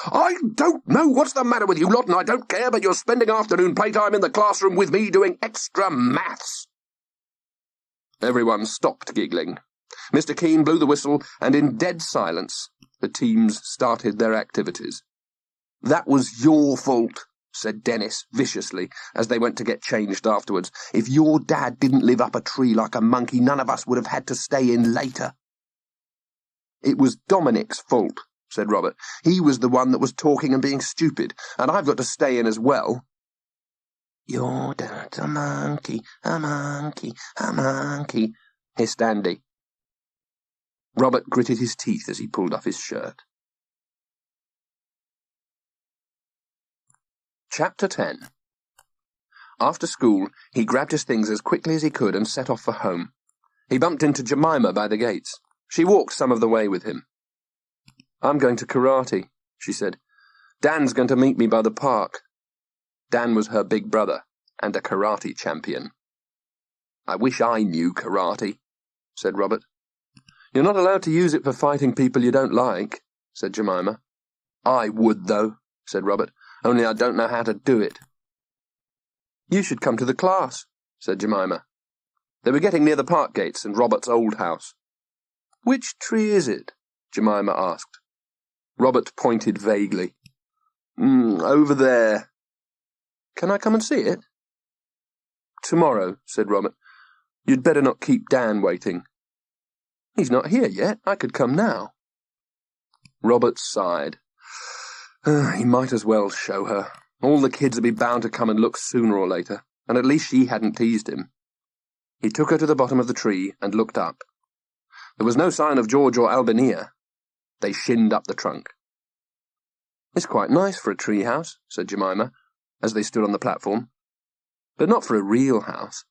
"I don't know what's the matter with you lot, and I don't care, but you're spending afternoon playtime in the classroom with me doing extra maths." Everyone stopped giggling. Mr. Keene blew the whistle, and in dead silence, the teams started their activities. "That was your fault," said Dennis viciously, as they went to get changed afterwards. "If your dad didn't live up a tree like a monkey, none of us would have had to stay in later." "It was Dominic's fault," said Robert. "He was the one that was talking and being stupid, and I've got to stay in as well." "Your dad's a monkey, a monkey, a monkey," hissed Andy. Robert gritted his teeth as he pulled off his shirt. Chapter 10. After school, he grabbed his things as quickly as he could and set off for home. He bumped into Jemima by the gates. She walked some of the way with him. "I'm going to karate," she said. "Dan's going to meet me by the park." Dan was her big brother, and a karate champion. "I wish I knew karate," said Robert. "You're not allowed to use it for fighting people you don't like," said Jemima. "I would, though," said Robert, "only I don't know how to do it." "You should come to the class," said Jemima. They were getting near the park gates and Robert's old house. "Which tree is it?" Jemima asked. Robert pointed vaguely. Over there." "Can I come and see it?" "Tomorrow," said Robert. "You'd better not keep Dan waiting." "He's not here yet. I could come now." Robert sighed. He might as well show her. All the kids would be bound to come and look sooner or later, and at least she hadn't teased him. He took her to the bottom of the tree and looked up. There was no sign of George or Albania. They shinned up the trunk. "It's quite nice for a tree house," said Jemima, as they stood on the platform. "But not for a real house."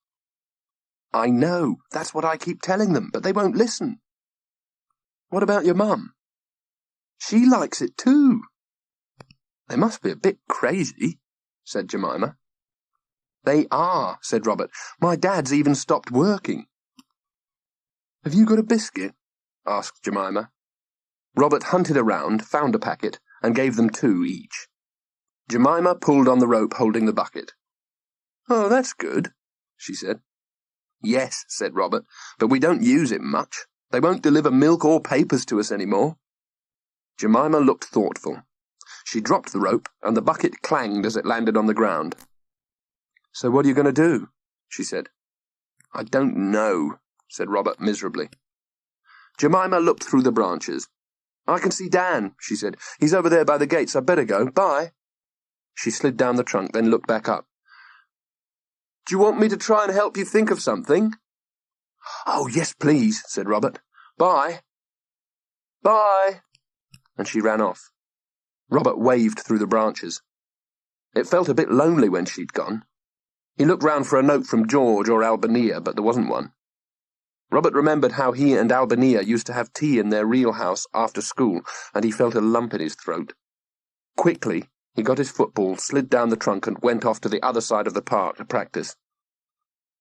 "I know, that's what I keep telling them, but they won't listen." "What about your mum?" "She likes it too." "They must be a bit crazy," said Jemima. "They are," said Robert. "My dad's even stopped working." "Have you got a biscuit?" asked Jemima. Robert hunted around, found a packet, and gave them 2 each. Jemima pulled on the rope holding the bucket. "Oh, that's good," she said. "Yes," said Robert, "but we don't use it much. They won't deliver milk or papers to us any more." Jemima looked thoughtful. She dropped the rope, and the bucket clanged as it landed on the ground. "So what are you going to do?" she said. "I don't know," said Robert miserably. Jemima looked through the branches. "I can see Dan," she said. "He's over there by the gates. I'd better go. Bye." She slid down the trunk, then looked back up. "Do you want me to try and help you think of something?" "Oh, yes, please," said Robert. "Bye." "Bye." And she ran off. Robert waved through the branches. It felt a bit lonely when she'd gone. He looked round for a note from George or Albania, but there wasn't one. Robert remembered how he and Albania used to have tea in their real house after school, and he felt a lump in his throat. Quickly, he got his football, slid down the trunk, and went off to the other side of the park to practice.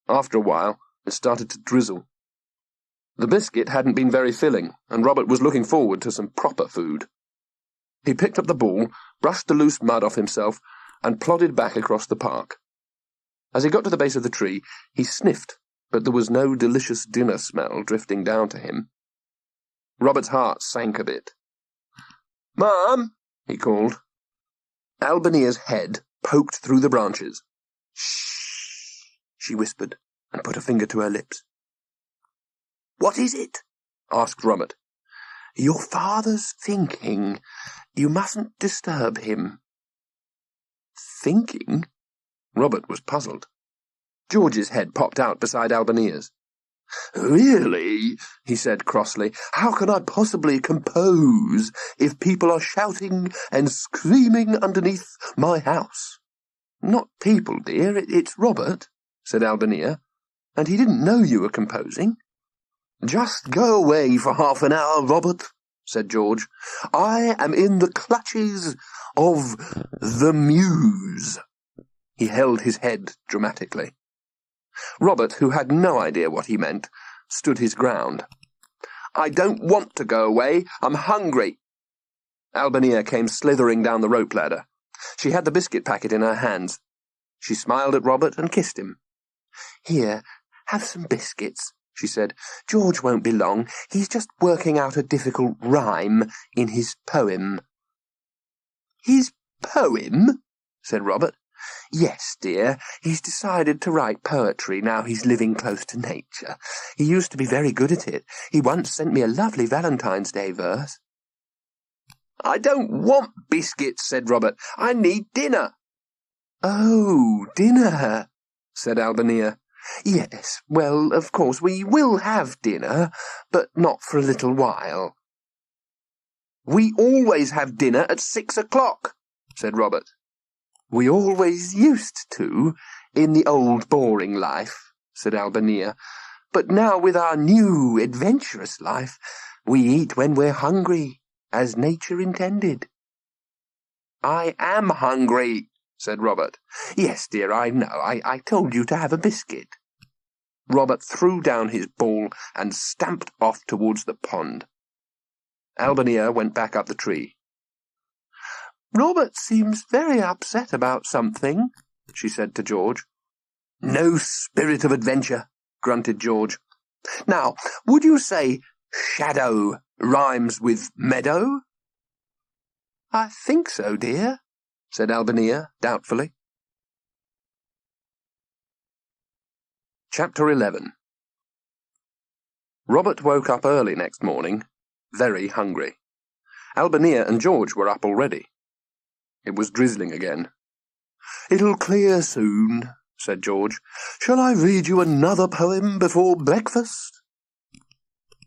After a while, it started to drizzle. The biscuit hadn't been very filling, and Robert was looking forward to some proper food. He picked up the ball, brushed the loose mud off himself, and plodded back across the park. As he got to the base of the tree, he sniffed, but there was no delicious dinner smell drifting down to him. Robert's heart sank a bit. "Mum," he called. Albania's head poked through the branches. "Shh," she whispered, and put a finger to her lips. "What is it?" asked Robert. "Your father's thinking. You mustn't disturb him." Thinking? Robert was puzzled. George's head popped out beside Albania's. "Really?" he said crossly. "How can I possibly compose if people are shouting and screaming underneath my house?" "Not people, dear, it's Robert," said Albania, "and he didn't know you were composing." "Just go away for half an hour, Robert," said George. "I am in the clutches of the Muse." He held his head dramatically. Robert, who had no idea what he meant, stood his ground. "I don't want to go away. I'm hungry." Albania came slithering down the rope ladder. She had the biscuit packet in her hands. She smiled at Robert and kissed him. "Here, have some biscuits," she said. "George won't be long. He's just working out a difficult rhyme in his poem." "His poem?" said Robert. "Yes, dear. He's decided to write poetry now he's living close to nature. He used to be very good at it. He once sent me a lovely Valentine's Day verse." "I don't want biscuits," said Robert. "I need dinner." "Oh, dinner," said Albania. "Yes, well, of course, we will have dinner, but not for a little while." "We always have dinner at 6 o'clock, said Robert. "We always used to, in the old boring life," said Albania. "But now with our new adventurous life, we eat when we're hungry, as nature intended." "I am hungry," said Robert. "Yes, dear, I know. I told you to have a biscuit." Robert threw down his ball and stamped off towards the pond. Albania went back up the tree. "Robert seems very upset about something," she said to George. "No spirit of adventure," grunted George. "Now, would you say shadow rhymes with meadow?" "I think so, dear," said Albania doubtfully. Chapter 11. Robert woke up early next morning, very hungry. Albania and George were up already. It was drizzling again. "It'll clear soon," said George. "Shall I read you another poem before breakfast?"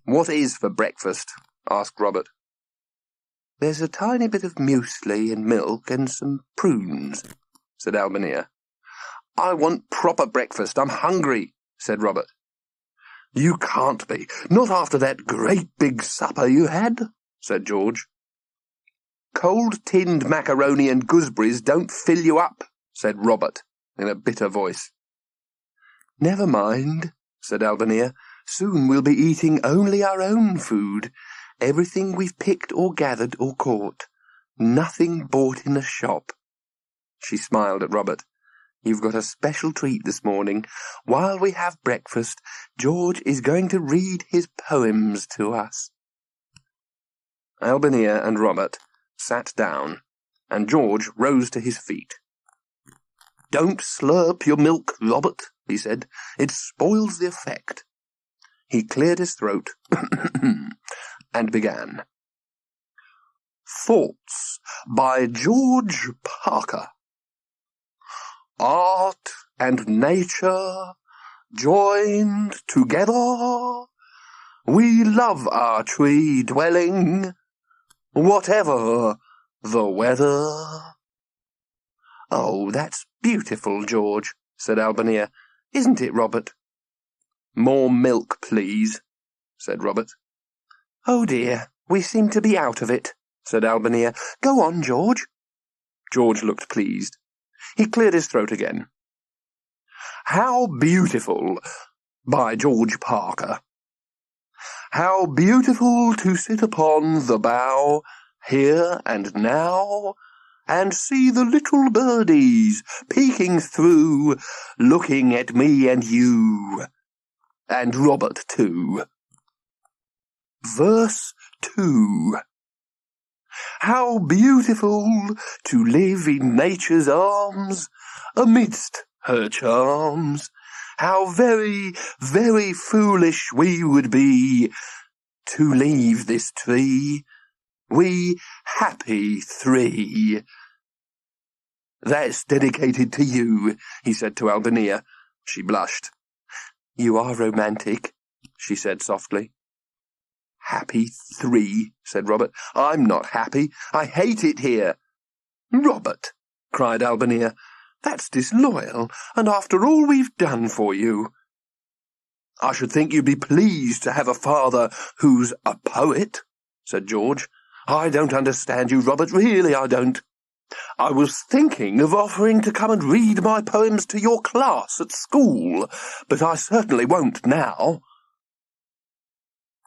"What is for breakfast?" asked Robert. "There's a tiny bit of muesli and milk and some prunes," said Albania. "I want proper breakfast. I'm hungry," said Robert. "You can't be. Not after that great big supper you had," said George. "Cold tinned macaroni and gooseberries don't fill you up," said Robert in a bitter voice. "Never mind," said Albania. "Soon we'll be eating only our own food. Everything we've picked or gathered or caught. Nothing bought in a shop." She smiled at Robert. "You've got a special treat this morning. While we have breakfast, George is going to read his poems to us." Albania and Robert sat down, and George rose to his feet. "Don't slurp your milk, Robert," he said. "It spoils the effect." He cleared his throat and began. Thoughts by George Parker. Art and nature joined together, we love our tree dwelling, whatever the weather. "Oh, that's beautiful, George," said Albania. "Isn't it, Robert?" "More milk, please," said Robert. "Oh dear, we seem to be out of it," said Albania. "Go on, George." George looked pleased. He cleared his throat again. How beautiful, by George Parker. How beautiful to sit upon the bough, here and now, and see the little birdies peeking through, looking at me and you, and Robert too. Verse 2. How beautiful to live in nature's arms, amidst her charms. How very, very foolish we would be to leave this tree, we happy three. That's dedicated to you, he said to Albania. She blushed. You are romantic, she said softly. Happy three, said Robert. I'm not happy. I hate it here. Robert, cried Albania, that's disloyal, and after all we've done for you. I should think you'd be pleased to have a father who's a poet, said George. I don't understand you, Robert, really I don't. I was thinking of offering to come and read my poems to your class at school, but I certainly won't now.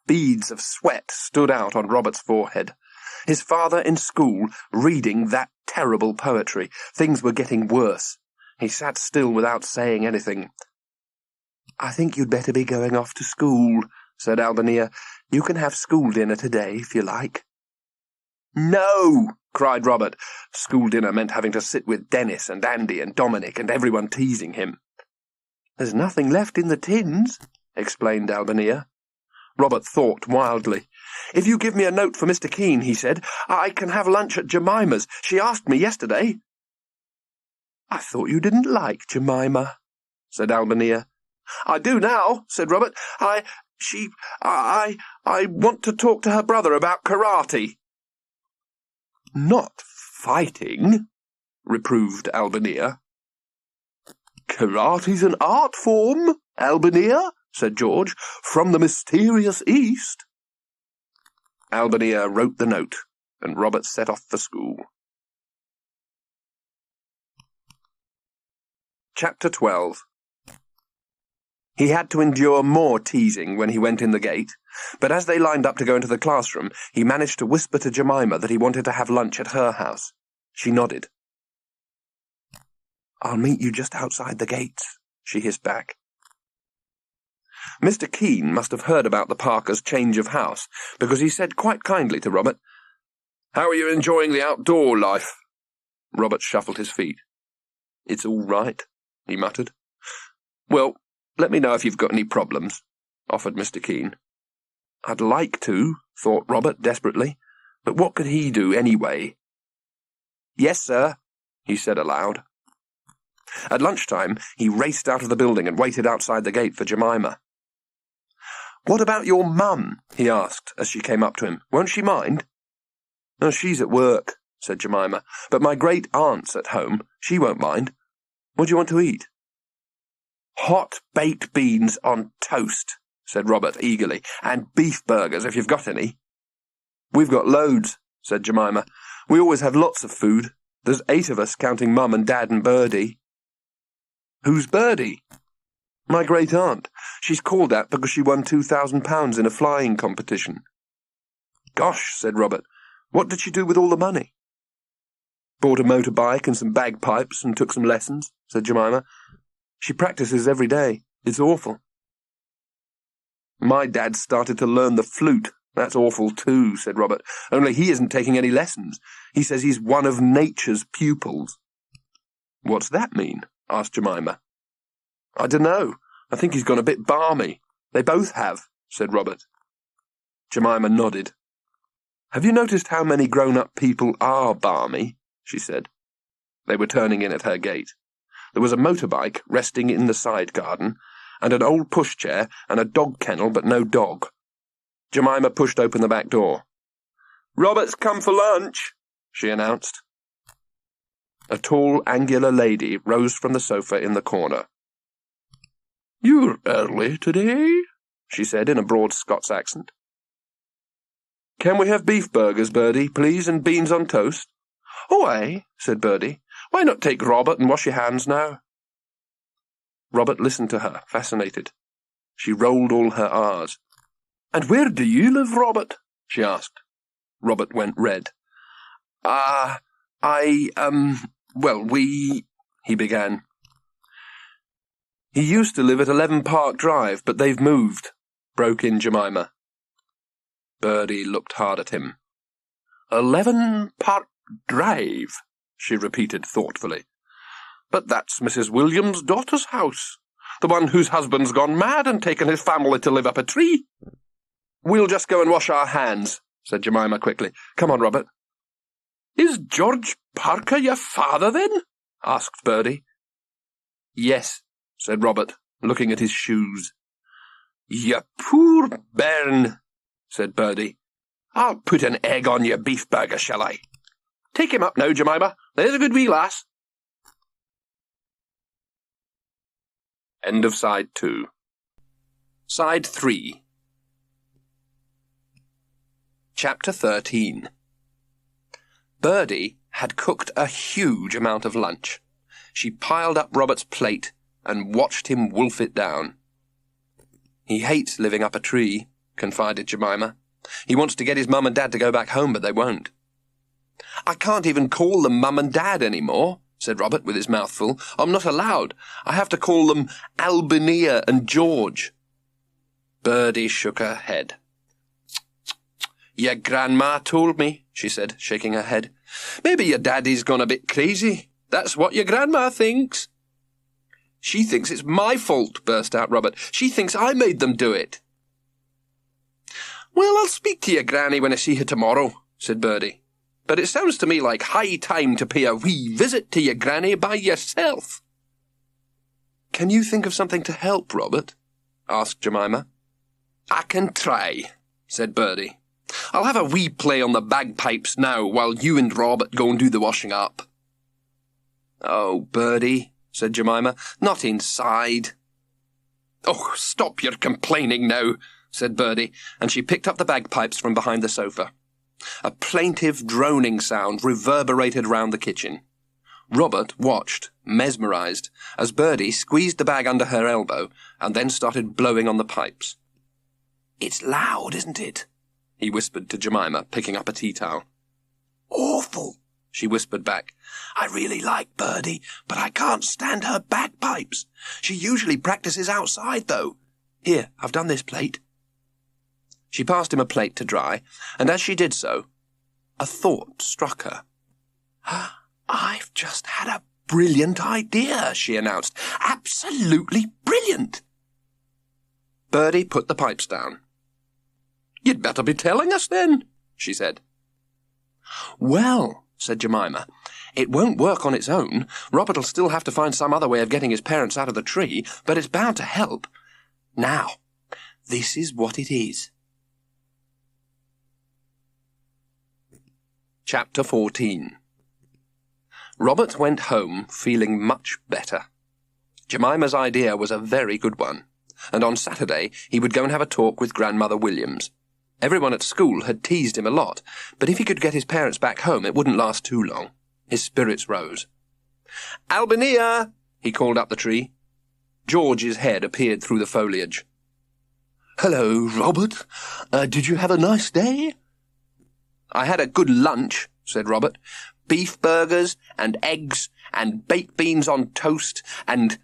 Beads of sweat stood out on Robert's forehead. His father in school, reading that terrible poetry. Things were getting worse. He sat still without saying anything. I think you'd better be going off to school, said Albania. You can have school dinner today, if you like. No, cried Robert. School dinner meant having to sit with Dennis and Andy and Dominic and everyone teasing him. There's nothing left in the tins, explained Albania. Robert thought wildly. If you give me a note for Mr. Keene, he said, I can have lunch at Jemima's. She asked me yesterday. I thought you didn't like Jemima, said Albania. I do now, said Robert. I want to talk to her brother about karate. Not fighting, reproved Albania. Karate's an art form, Albania, said George, from the mysterious East. Albania wrote the note, and Robert set off for school. Chapter 12. He had to endure more teasing when he went in the gate, but as they lined up to go into the classroom, he managed to whisper to Jemima that he wanted to have lunch at her house. She nodded. I'll meet you just outside the gates, she hissed back. Mr. Keene must have heard about the Parkers' change of house, because he said quite kindly to Robert, How are you enjoying the outdoor life? Robert shuffled his feet. It's all right, he muttered. Well, let me know if you've got any problems, offered Mr. Keene. I'd like to, thought Robert desperately, but what could he do anyway? Yes, sir, he said aloud. At lunchtime, he raced out of the building and waited outside the gate for Jemima. What about your mum? He asked as she came up to him. Won't she mind? Oh, she's at work, said Jemima, but my great aunt's at home. She won't mind. What do you want to eat? Hot baked beans on toast, said Robert eagerly, and beef burgers if you've got any. We've got loads, said Jemima. We always have lots of food. There's 8 of us, counting Mum and Dad and Birdie. Who's Birdie? My great aunt. She's called that because she won £2,000 in a flying competition. Gosh, said Robert. What did she do with all the money? Bought a motorbike and some bagpipes and took some lessons, said Jemima. She practices every day. It's awful. My dad started to learn the flute. That's awful too, said Robert. Only he isn't taking any lessons. He says he's one of nature's pupils. What's that mean? Asked Jemima. I dunno. I think he's gone a bit balmy. They both have, said Robert. Jemima nodded. Have you noticed how many grown-up people are balmy? She said. They were turning in at her gate. There was a motorbike resting in the side garden, and an old pushchair and a dog kennel, but no dog. Jemima pushed open the back door. Robert's come for lunch, she announced. A tall, angular lady rose from the sofa in the corner. You're early today, she said in a broad Scots accent. Can we have beef burgers, Birdie, please, and beans on toast? Oh, aye, said Birdie. Why not take Robert and wash your hands now? Robert listened to her, fascinated. She rolled all her R's. And where do you live, Robert? She asked. Robert went red. He began. He used to live at 11 Park Drive, but they've moved, broke in Jemima. Birdie looked hard at him. 11 Park Drive, she repeated thoughtfully. But that's Mrs. Williams' daughter's house, the one whose husband's gone mad and taken his family to live up a tree. We'll just go and wash our hands, said Jemima quickly. Come on, Robert. Is George Parker your father, then? Asked Bertie. Yes, said Robert, looking at his shoes. You poor bairn, said Bertie. I'll put an egg on your beef burger, shall I? Take him up now, Jemima. There's a good wee lass. End of Side 2. Side 3. Chapter 13. Bertie had cooked a huge amount of lunch. She piled up Robert's plate and watched him wolf it down. He hates living up a tree, confided Jemima. He wants to get his mum and dad to go back home, but they won't. I can't even call them Mum and Dad any more, said Robert with his mouth full. I'm not allowed. I have to call them Albania and George. Bertie shook her head. Your grandma told me, she said, shaking her head. Maybe your daddy's gone a bit crazy. That's what your grandma thinks. She thinks it's my fault, burst out Robert. She thinks I made them do it. Well, I'll speak to your granny when I see her tomorrow, said Bertie. But it sounds to me like high time to pay a wee visit to your granny by yourself. Can you think of something to help, Robert? Asked Jemima. I can try, said Bertie. I'll have a wee play on the bagpipes now while you and Robert go and do the washing up. Oh, Bertie, said Jemima, not inside. Oh, stop your complaining now, said Bertie, and she picked up the bagpipes from behind the sofa. A plaintive, droning sound reverberated round the kitchen. Robert watched, mesmerised, as Bertie squeezed the bag under her elbow and then started blowing on the pipes. It's loud, isn't it? He whispered to Jemima, picking up a tea towel. Awful, she whispered back. I really like Bertie, but I can't stand her bagpipes. She usually practices outside, though. Here, I've done this plate. She passed him a plate to dry, and as she did so, a thought struck her. I've just had a brilliant idea, she announced. Absolutely brilliant. Bertie put the pipes down. You'd better be telling us then, she said. Well, said Jemima, it won't work on its own. Robert'll still have to find some other way of getting his parents out of the tree, but it's bound to help. Now, this is what it is. Chapter 14. Robert went home feeling much better. Jemima's idea was a very good one, and on Saturday he would go and have a talk with Grandmother Williams. Everyone at school had teased him a lot, but if he could get his parents back home it wouldn't last too long. His spirits rose. Albania! He called up the tree. George's head appeared through the foliage. Hello, Robert. Did you have a nice day? I had a good lunch, said Robert. Beef burgers and eggs and baked beans on toast and...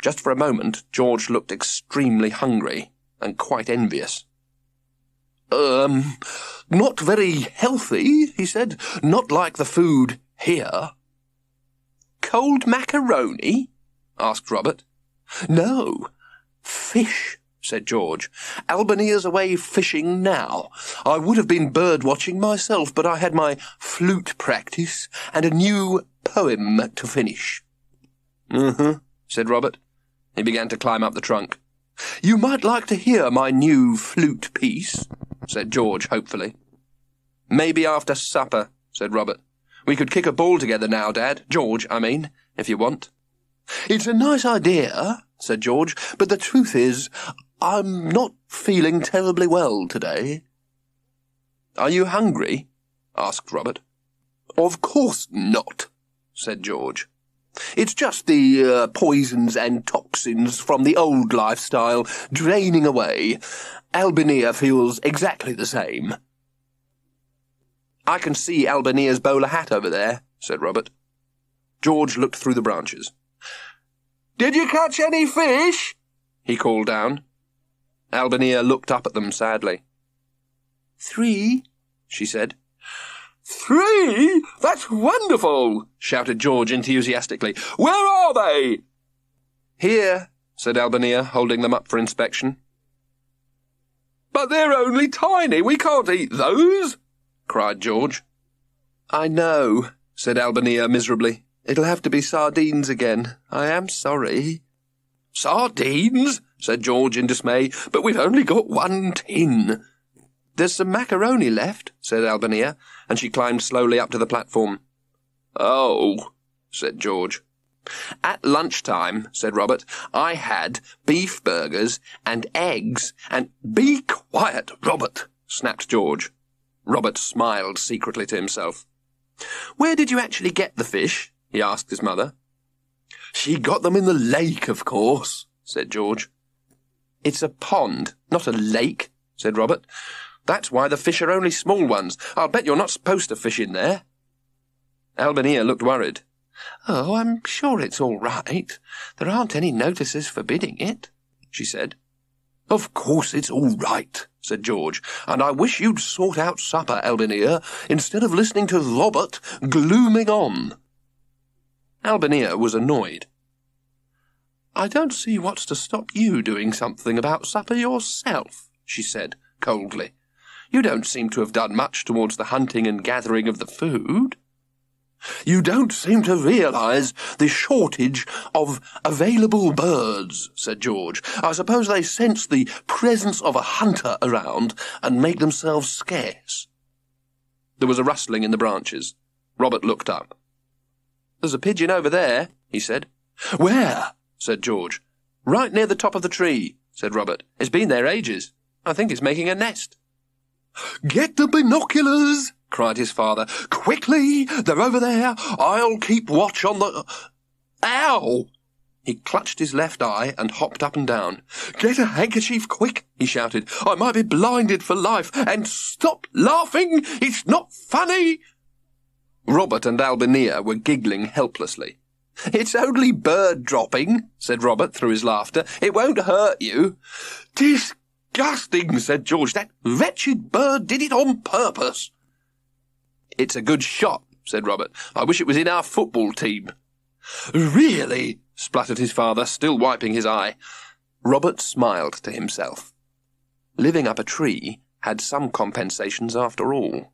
Just for a moment, George looked extremely hungry and quite envious. Not very healthy, he said. Not like the food here. Cold macaroni? Asked Robert. No, fish, said George. Albania's away fishing now. I would have been bird-watching myself, but I had my flute practice and a new poem to finish. Said Robert. He began to climb up the trunk. You might like to hear my new flute piece, said George hopefully. Maybe after supper, said Robert. We could kick a ball together now, Dad. George, I mean, if you want. It's a nice idea, said George, but the truth is, I'm not feeling terribly well today. Are you hungry? Asked Robert. Of course not, said George. It's just the poisons and toxins from the old lifestyle draining away. Albania feels exactly the same. I can see Albania's bowler hat over there, said Robert. George looked through the branches. Did you catch any fish? He called down. Albania looked up at them sadly. 3, she said. 3? That's wonderful, shouted George enthusiastically. Where are they? Here, said Albania, holding them up for inspection. But they're only tiny. We can't eat those, cried George. I know, said Albania miserably. It'll have to be sardines again. I am sorry. Sardines? Said George in dismay. But we've only got 1 tin. There's some macaroni left, said Albania, and she climbed slowly up to the platform. Oh, said George. At lunchtime, said Robert, I had beef burgers and eggs and— Be quiet, Robert, snapped George. Robert smiled secretly to himself. Where did you actually get the fish? He asked his mother. She got them in the lake, of course, said George. It's a pond, not a lake, said Robert. That's why the fish are only small ones. I'll bet you're not supposed to fish in there. Albania looked worried. Oh, I'm sure it's all right. There aren't any notices forbidding it, she said. Of course it's all right, said George, and I wish you'd sort out supper, Albania, instead of listening to Robert glooming on. Albania was annoyed. I don't see what's to stop you doing something about supper yourself, she said coldly. You don't seem to have done much towards the hunting and gathering of the food. You don't seem to realise the shortage of available birds, said George. I suppose they sense the presence of a hunter around and make themselves scarce. There was a rustling in the branches. Robert looked up. There's a pigeon over there, he said. Where? Said George. Right near the top of the tree, said Robert. It's been there ages. I think it's making a nest. Get the binoculars, cried his father. Quickly, they're over there. I'll keep watch on the— Ow! He clutched his left eye and hopped up and down. Get a handkerchief, quick, he shouted. I might be blinded for life. And stop laughing! It's not funny! Robert and Albania were giggling helplessly. It's only bird dropping, said Robert through his laughter. It won't hurt you. Disgusting, said George. That wretched bird did it on purpose. It's a good shot, said Robert. I wish it was in our football team. Really? Spluttered his father, still wiping his eye. Robert smiled to himself. Living up a tree had some compensations after all.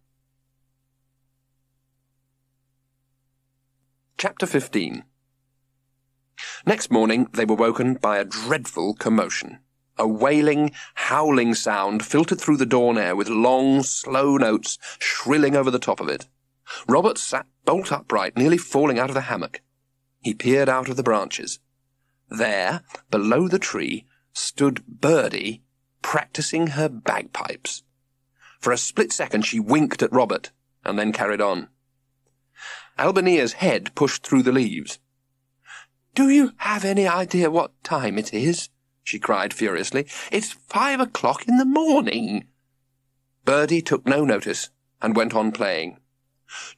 Chapter 15. Next morning they were woken by a dreadful commotion. A wailing, howling sound filtered through the dawn air with long, slow notes shrilling over the top of it. Robert sat bolt upright, nearly falling out of the hammock. He peered out of the branches. There, below the tree, stood Birdie, practising her bagpipes. For a split second she winked at Robert, and then carried on. Albania's head pushed through the leaves. Do you have any idea what time it is? She cried furiously. It's 5 o'clock in the morning. Birdie took no notice and went on playing.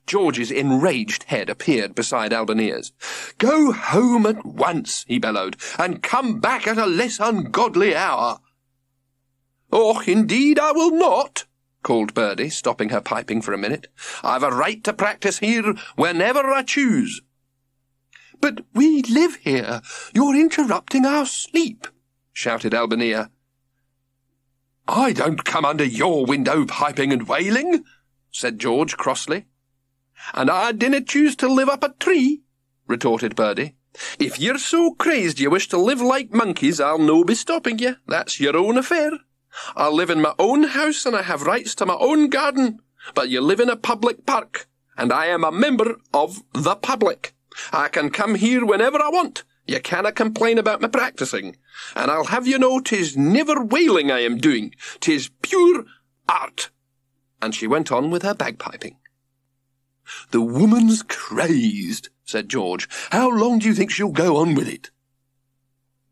George's enraged head appeared beside Albania's. Go home at once, he bellowed, and come back at a less ungodly hour. Oh, indeed I will not, called Birdie, stopping her piping for a minute. I've a right to practice here whenever I choose. But we live here. You're interrupting our sleep, shouted Albania. I don't come under your window piping and wailing, said George crossly. And I dinna choose to live up a tree, retorted Birdie. If you're so crazed you wish to live like monkeys, I'll no be stopping you. That's your own affair. I live in my own house and I have rights to my own garden. But you live in a public park, and I am a member of the public. I can come here whenever I want. You canna complain about me practising. And I'll have you know 'tis never wailing I am doing. 'Tis pure art. And she went on with her bagpiping. The woman's crazed, said George. How long do you think she'll go on with it?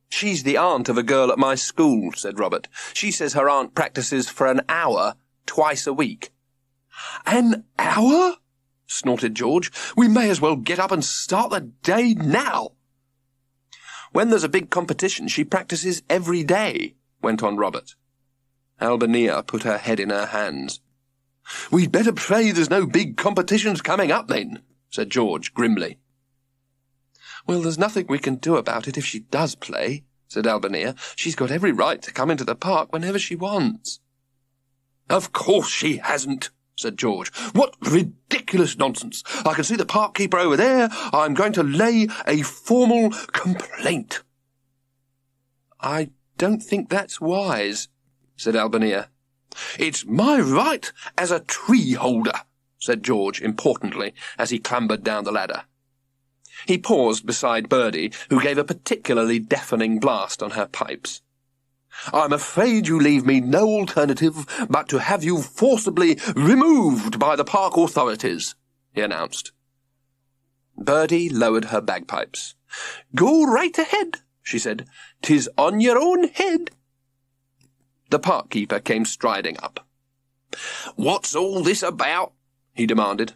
She's the aunt of a girl at my school, said Robert. She says her aunt practises for an hour twice a week. An hour? Snorted George. We may as well get up and start the day now. When there's a big competition, she practices every day, went on Robert. Albania put her head in her hands. "We'd better pray there's no big competitions coming up then," said George grimly. "Well, there's nothing we can do about it if she does play," said Albania. "She's got every right to come into the park whenever she wants." "Of course she hasn't," said George. "What ridiculous nonsense! I can see the park keeper over there. I'm going to lay a formal complaint." "I don't think that's wise," said Albania. "It's my right as a tree holder," said George importantly as he clambered down the ladder. He paused beside Birdie, who gave a particularly deafening blast on her pipes. "I'm afraid you leave me no alternative but to have you forcibly removed by the park authorities," he announced. Birdie lowered her bagpipes. "Go right ahead," she said. "'Tis on your own head." The park keeper came striding up. "What's all this about?" he demanded.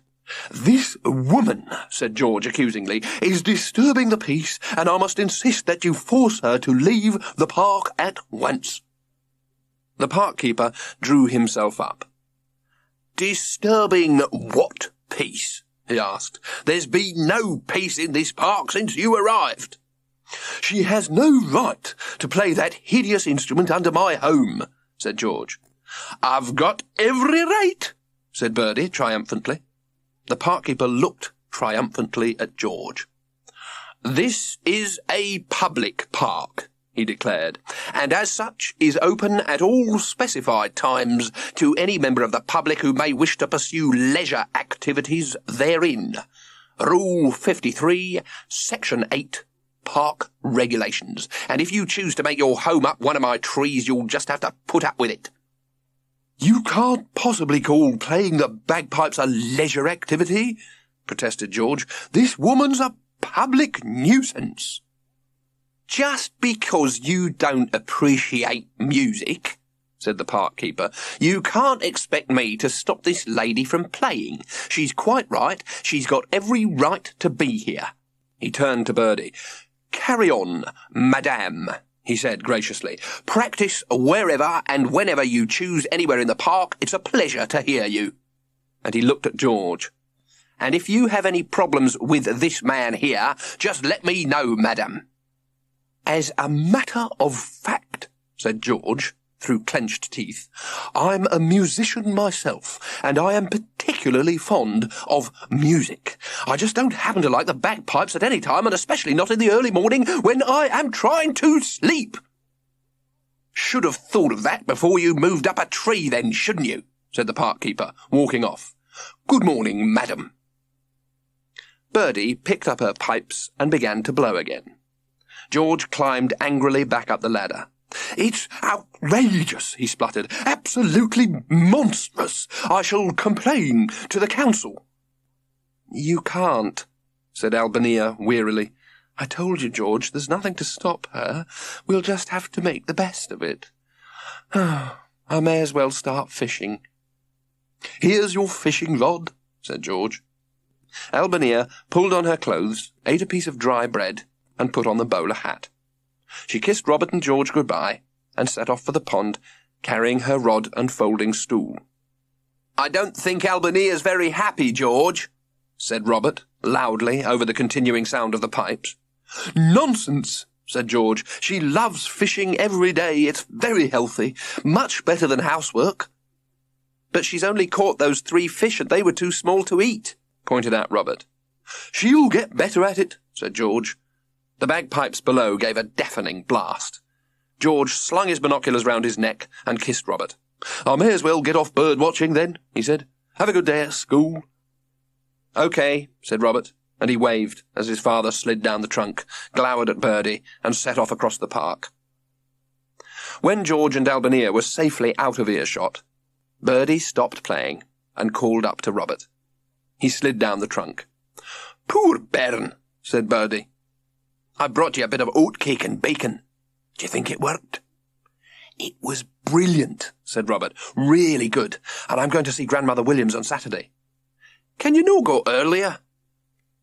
"This woman," said George accusingly, "is disturbing the peace, and I must insist that you force her to leave the park at once." The park keeper drew himself up. "Disturbing what peace?" he asked. "There's been no peace in this park since you arrived." "She has no right to play that hideous instrument under my home," said George. "I've got every right," said Birdie triumphantly. The park keeper looked triumphantly at George. "This is a public park," he declared, "and as such is open at all specified times to any member of the public who may wish to pursue leisure activities therein. Rule 53, Section 8, Park Regulations, and if you choose to make your home up one of my trees, you'll just have to put up with it." "You can't possibly call playing the bagpipes a leisure activity," protested George. "This woman's a public nuisance." "Just because you don't appreciate music," said the park keeper, "you can't expect me to stop this lady from playing. She's quite right. She's got every right to be here." He turned to Birdie. "Carry on, madame," he said graciously. "Practice wherever and whenever you choose anywhere in the park. It's a pleasure to hear you." And he looked at George. "And if you have any problems with this man here, just let me know, madam." "As a matter of fact," said George, through clenched teeth, "I'm a musician myself, and I am particularly fond of music. I just don't happen to like the bagpipes at any time, and especially not in the early morning when I am trying to sleep." "Should have thought of that before you moved up a tree then, shouldn't you?" said the park keeper, walking off. "Good morning, madam." Birdie picked up her pipes and began to blow again. George climbed angrily back up the ladder. "It's outrageous," he spluttered. "Absolutely monstrous. I shall complain to the council." "You can't," said Albania wearily. "I told you, George, there's nothing to stop her. We'll just have to make the best of it. I may as well start fishing." "Here's your fishing rod," said George. Albania pulled on her clothes, ate a piece of dry bread, and put on the bowler hat. She kissed Robert and George goodbye and set off for the pond, carrying her rod and folding stool. "I don't think Albania's very happy, George," said Robert, loudly, over the continuing sound of the pipes. "Nonsense," said George. "She loves fishing every day. It's very healthy, much better than housework." "But she's only caught those 3 fish, and they were too small to eat," pointed out Robert. "She'll get better at it," said George. The bagpipes below gave a deafening blast. George slung his binoculars round his neck and kissed Robert. "I may as well get off bird-watching, then," he said. "Have a good day at school." "OK," said Robert, and he waved as his father slid down the trunk, glowered at Birdie, and set off across the park. When George and Albania were safely out of earshot, Birdie stopped playing and called up to Robert. He slid down the trunk. "Poor bairn," said Birdie. "I brought you a bit of oatcake and bacon. Do you think it worked?" "It was brilliant," said Robert. "Really good. And I'm going to see Grandmother Williams on Saturday." "Can you no go earlier?"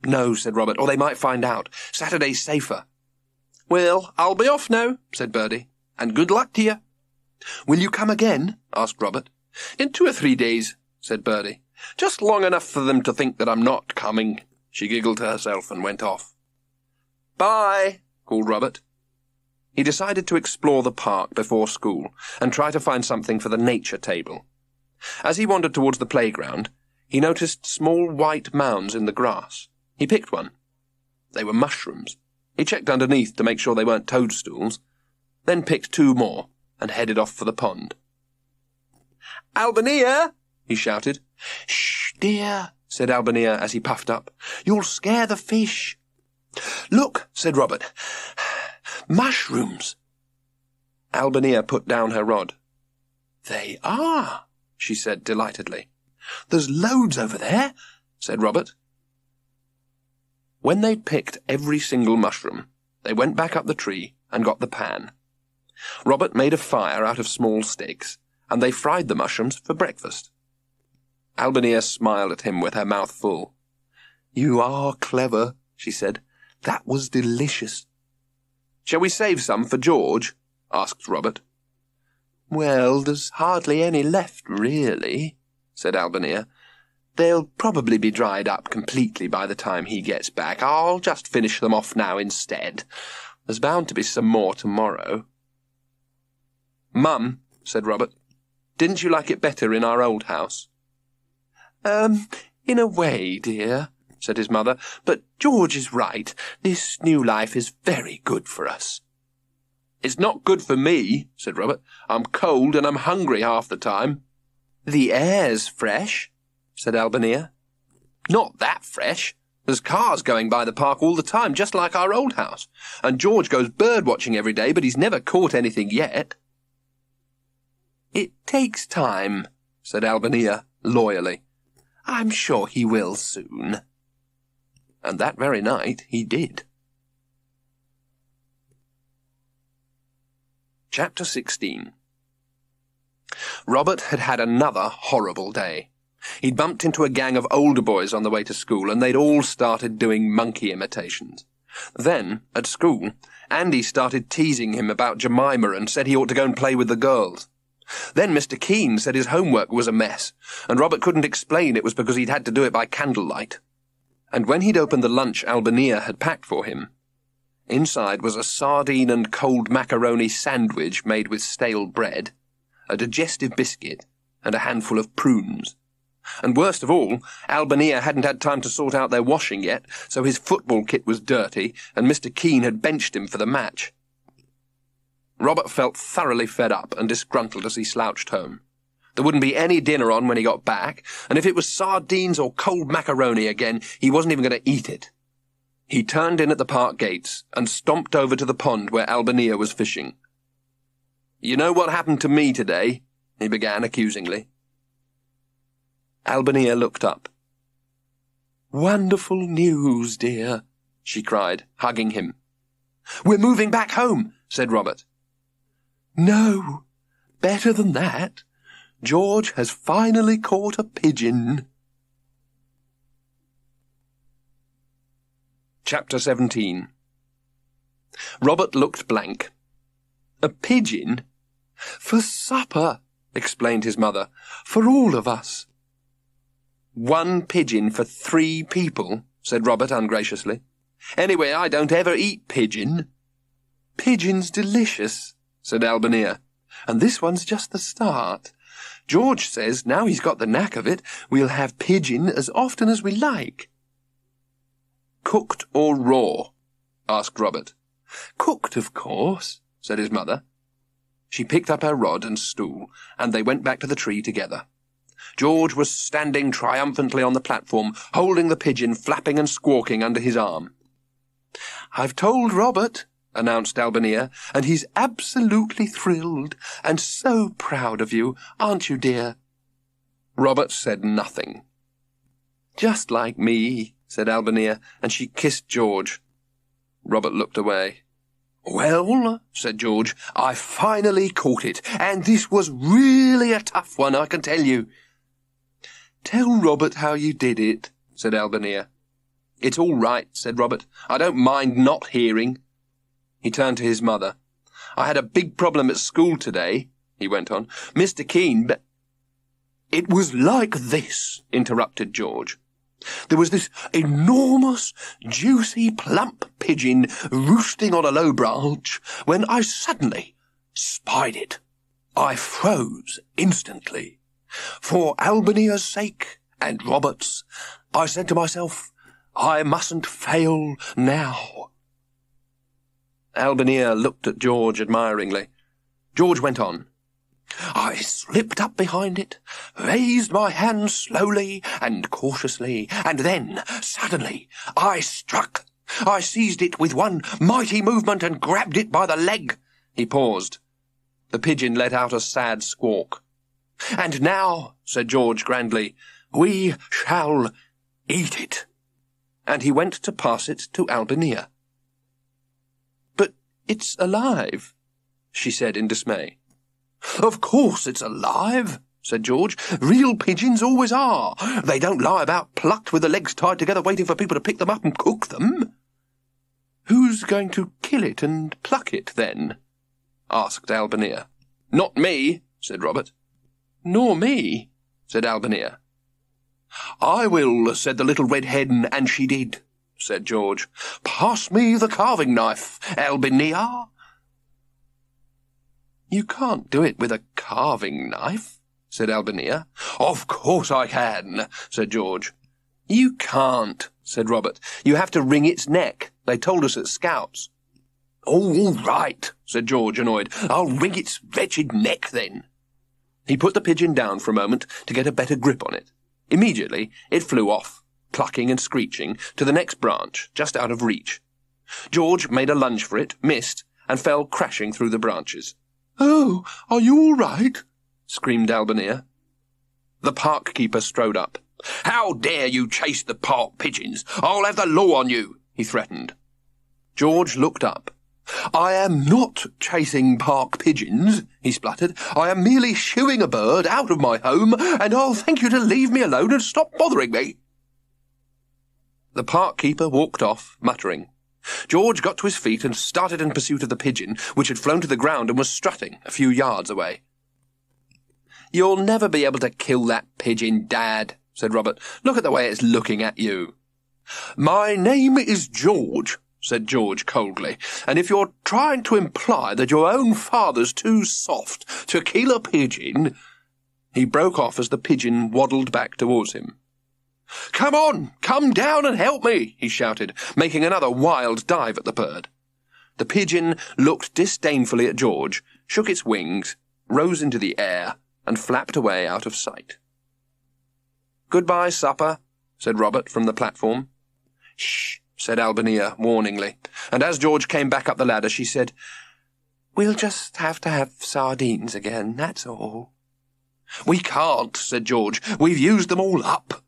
"No," said Robert, "or they might find out. Saturday's safer." "Well, I'll be off now," said Birdie. "And good luck to you." "Will you come again?" asked Robert. "In 2 or 3 days," said Birdie. "Just long enough for them to think that I'm not coming." She giggled to herself and went off. "Bye," called Robert. He decided to explore the park before school and try to find something for the nature table. As he wandered towards the playground, he noticed small white mounds in the grass. He picked one. They were mushrooms. He checked underneath to make sure they weren't toadstools, then picked 2 more and headed off for the pond. "Albania!" he shouted. "Shh, dear," said Albania as he puffed up. "You'll scare the fish." "Look," said Robert. "Mushrooms." Albania put down her rod. "They are," she said delightedly. "There's loads over there," said Robert. When they'd picked every single mushroom, they went back up the tree and got the pan. Robert made a fire out of small sticks, and they fried the mushrooms for breakfast. Albania smiled at him with her mouth full. "You are clever," she said. "That was delicious." "Shall we save some for George?" asked Robert. "Well, there's hardly any left, really," said Albania. "They'll probably be dried up completely by the time he gets back. I'll just finish them off now instead. There's bound to be some more tomorrow." "Mum," said Robert, "didn't you like it better in our old house?" In a way, dear," said his mother, "but George is right. This new life is very good for us." "It's not good for me," said Robert. "I'm cold and I'm hungry half the time." "The air's fresh," said Albania. "Not that fresh. There's cars going by the park all the time, just like our old house. And George goes bird-watching every day, but he's never caught anything yet." "It takes time," said Albania loyally. "I'm sure he will soon." And that very night he did. Chapter 16. Robert had had another horrible day. He'd bumped into a gang of older boys on the way to school, and they'd all started doing monkey imitations. Then, at school, Andy started teasing him about Jemima and said he ought to go and play with the girls. Then Mr. Keene said his homework was a mess, and Robert couldn't explain it was because he'd had to do it by candlelight. And when he'd opened the lunch Albania had packed for him, inside was a sardine and cold macaroni sandwich made with stale bread, a digestive biscuit, and a handful of prunes. And worst of all, Albania hadn't had time to sort out their washing yet, so his football kit was dirty, and Mr. Keene had benched him for the match. Robert felt thoroughly fed up and disgruntled as he slouched home. There wouldn't be any dinner on when he got back, and if it was sardines or cold macaroni again, he wasn't even going to eat it. He turned in at the park gates and stomped over to the pond where Albania was fishing. "You know what happened to me today?" he began accusingly. Albania looked up. "Wonderful news, dear," she cried, hugging him. "We're moving back home," said Robert. "No, better than that. George has finally caught a pigeon." Chapter 17. Robert looked blank. "A pigeon?" "For supper," explained his mother. "For all of us." "1 pigeon for 3 people," said Robert ungraciously. "Anyway, I don't ever eat pigeon." "Pigeon's delicious," said Albania, "and this one's just the start. George says now he's got the knack of it, we'll have pigeon as often as we like." "Cooked or raw?" asked Robert. "Cooked, of course," said his mother. She picked up her rod and stool, and they went back to the tree together. George was standing triumphantly on the platform, holding the pigeon flapping and squawking under his arm. "I've told Robert," announced Albania, "and he's absolutely thrilled, and so proud of you, aren't you, dear?" Robert said nothing. "Just like me," said Albania, and she kissed George. Robert looked away. "Well," said George, "I finally caught it, and this was really a tough one, I can tell you." "Tell Robert how you did it," said Albania. "It's all right," said Robert. "I don't mind not hearing." He turned to his mother. "I had a big problem at school today," he went on. "Mr. Keene "It was like this," interrupted George. "There was this enormous, juicy, plump pigeon roosting on a low branch when I suddenly spied it. I froze instantly. For Albania's sake and Robert's, I said to myself, I mustn't fail now." Albania looked at George admiringly. George went on. "I slipped up behind it, raised my hand slowly and cautiously, and then, suddenly, I struck. I seized it with one mighty movement and grabbed it by the leg." He paused. The pigeon let out a sad squawk. "And now," said George grandly, "we shall eat it." And he went to pass it to Albania. "But it's alive," she said in dismay. "Of course it's alive," said George. "Real pigeons always are. They don't lie about plucked with the legs tied together waiting for people to pick them up and cook them." "Who's going to kill it and pluck it, then?" asked Albania. "Not me," said Robert. "Nor me," said Albania. "I will," said the little red hen, and she did, said George. "Pass me the carving knife, Albania." "You can't do it with a carving knife," said Albania. "Of course I can," said George. "You can't," said Robert. "You have to wring its neck. They told us at Scouts." "All right," said George, annoyed. "I'll wring its wretched neck, then." He put the pigeon down for a moment to get a better grip on it. Immediately it flew off, clucking and screeching, to the next branch, just out of reach. George made a lunge for it, missed, and fell crashing through the branches. "Oh, are you all right?" screamed Albania. The park keeper strode up. "How dare you chase the park pigeons? I'll have the law on you," he threatened. George looked up. "I am not chasing park pigeons," he spluttered. "I am merely shooing a bird out of my home, and I'll thank you to leave me alone and stop bothering me." The park keeper walked off, muttering. George got to his feet and started in pursuit of the pigeon, which had flown to the ground and was strutting a few yards away. "You'll never be able to kill that pigeon, Dad," said Robert. "Look at the way it's looking at you." "My name is George," said George coldly, "and if you're trying to imply that your own father's too soft to kill a pigeon—" He broke off as the pigeon waddled back towards him. "Come on, come down and help me," he shouted, making another wild dive at the bird. The pigeon looked disdainfully at George, shook its wings, rose into the air, and flapped away out of sight. "Goodbye, supper," said Robert from the platform. "Shh," said Albania warningly, and as George came back up the ladder she said, "We'll just have to have sardines again, that's all." "We can't," said George. "We've used them all up."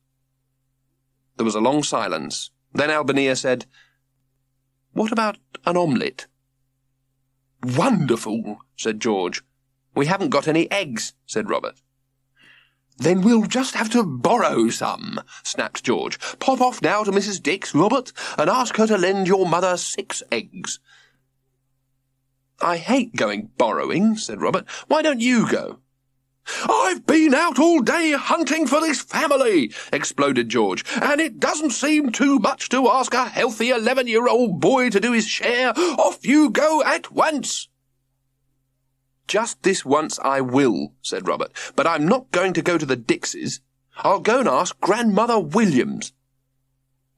There was a long silence. Then Albania said, "What about an omelette?" "Wonderful," said George. "We haven't got any eggs," said Robert. "Then we'll just have to borrow some," snapped George. "Pop off now to Mrs. Dick's, Robert, and ask her to lend your mother 6 eggs. "I hate going borrowing," said Robert. "Why don't you go?" "I've been out all day hunting for this family," exploded George, "and it doesn't seem too much to ask a healthy 11-year-old boy to do his share. Off you go at once." "Just this once I will," said Robert, "but I'm not going to go to the Dixes. I'll go and ask Grandmother Williams."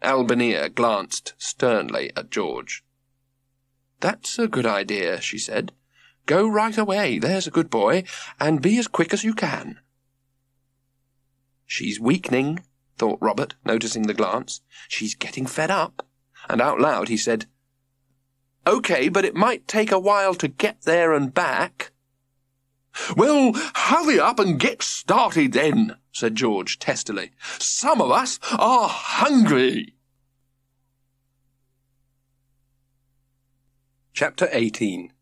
Albania glanced sternly at George. "That's a good idea," she said. "Go right away, there's a good boy, and be as quick as you can." "She's weakening," thought Robert, noticing the glance. "She's getting fed up." And out loud he said, "OK, but it might take a while to get there and back." "Well, hurry up and get started then," said George testily. "Some of us are hungry." Chapter 18.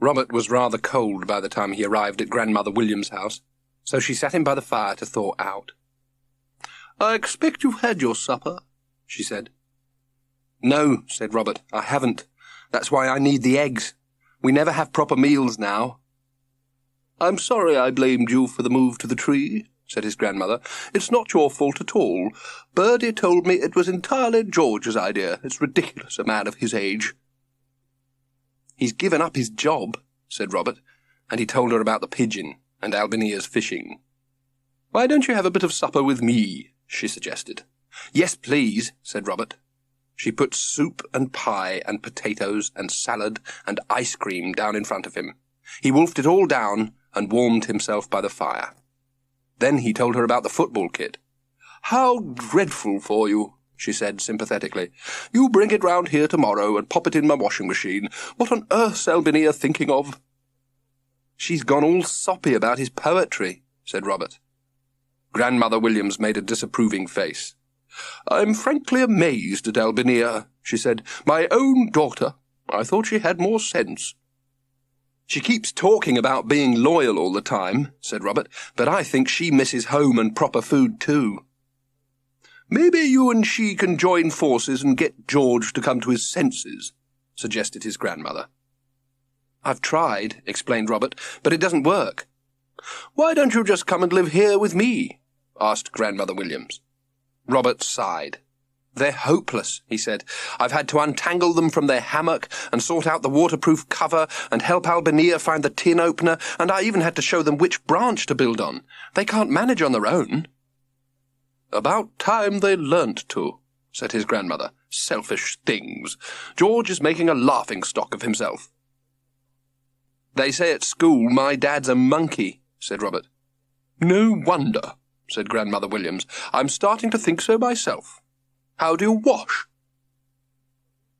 Robert was rather cold by the time he arrived at Grandmother Williams' house, so she sat him by the fire to thaw out. "I expect you've had your supper," she said. "No," said Robert, "I haven't. That's why I need the eggs. We never have proper meals now." "I'm sorry I blamed you for the move to the tree," said his grandmother. "It's not your fault at all. Bertie told me it was entirely George's idea. It's ridiculous, a man of his age." "He's given up his job," said Robert, and he told her about the pigeon and Albinia's fishing. "Why don't you have a bit of supper with me?" she suggested. "Yes, please," said Robert. She put soup and pie and potatoes and salad and ice cream down in front of him. He wolfed it all down and warmed himself by the fire. Then he told her about the football kit. "How dreadful for you," she said sympathetically. "You bring it round here tomorrow and pop it in my washing machine. What on earth's Albinia thinking of?" "She's gone all soppy about his poetry," said Robert. Grandmother Williams made a disapproving face. "I'm frankly amazed at Albinia," she said. "My own daughter. I thought she had more sense." "She keeps talking about being loyal all the time," said Robert, "but I think she misses home and proper food too." "Maybe you and she can join forces and get George to come to his senses," suggested his grandmother. "I've tried," explained Robert, "but it doesn't work." "Why don't you just come and live here with me?" asked Grandmother Williams. Robert sighed. "They're hopeless," he said. "I've had to untangle them from their hammock and sort out the waterproof cover and help Albinia find the tin opener, and I even had to show them which branch to build on. They can't manage on their own." "About time they learnt to," said his grandmother. "Selfish things. George is making a laughing-stock of himself." "They say at school my dad's a monkey," said Robert. "No wonder," said Grandmother Williams. "I'm starting to think so myself. How do you wash?"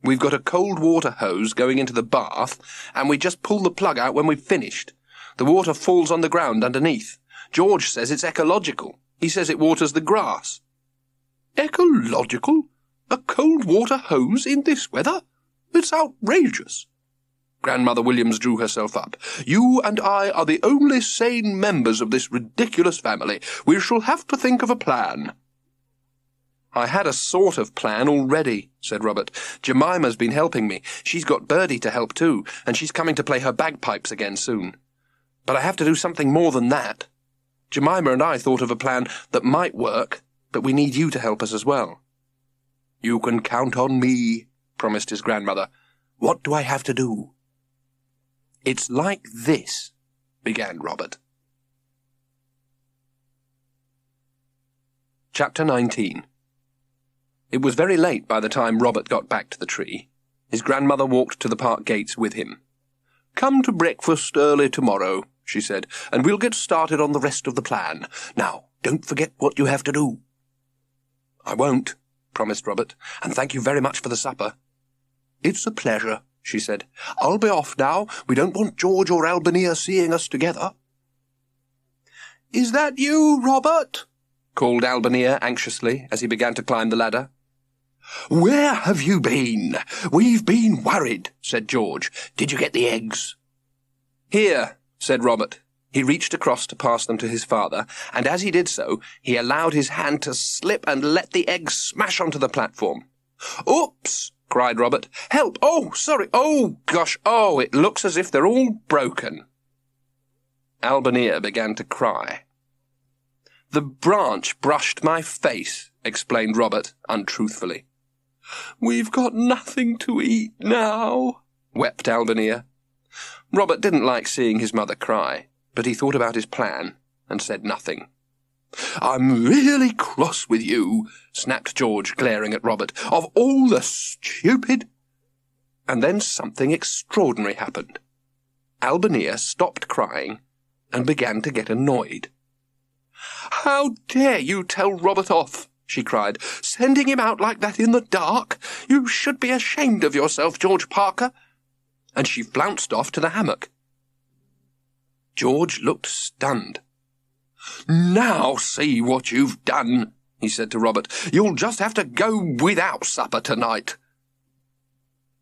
"We've got a cold water hose going into the bath, and we just pull the plug out when we've finished. The water falls on the ground underneath. George says it's ecological. He says it waters the grass." "Ecological? A cold water hose in this weather? It's outrageous." Grandmother Williams drew herself up. "You and I are the only sane members of this ridiculous family. We shall have to think of a plan." "I had a sort of plan already," said Robert. "Jemima's been helping me. She's got Bertie to help too, and she's coming to play her bagpipes again soon. But I have to do something more than that. Jemima and I thought of a plan that might work, but we need you to help us as well." "You can count on me," promised his grandmother. "What do I have to do?" "It's like this," began Robert. Chapter 19. It was very late by the time Robert got back to the tree. His grandmother walked to the park gates with him. "Come to breakfast early tomorrow," she said, "and we'll get started on the rest of the plan. Now, don't forget what you have to do." "I won't," promised Robert, "and thank you very much for the supper." "It's a pleasure," she said. "I'll be off now. We don't want George or Albinia seeing us together." "Is that you, Robert?" called Albinia anxiously as he began to climb the ladder. "Where have you been? We've been worried," said George. "Did you get the eggs?" "Here," said Robert. He reached across to pass them to his father, and as he did so, he allowed his hand to slip and let the eggs smash onto the platform. "Oops!" cried Robert. "Help! Oh, sorry! Oh, gosh! Oh, it looks as if they're all broken." Albinia began to cry. "The branch brushed my face," explained Robert untruthfully. "We've got nothing to eat now," wept Albinia. Robert didn't like seeing his mother cry, but he thought about his plan and said nothing. "I'm really cross with you," snapped George, glaring at Robert. "Of all the stupid—" And then something extraordinary happened. Albinia stopped crying and began to get annoyed. "How dare you tell Robert off?" she cried. "Sending him out like that in the dark? You should be ashamed of yourself, George Parker." And she flounced off to the hammock. George looked stunned. "Now see what you've done," he said to Robert. "You'll just have to go without supper tonight."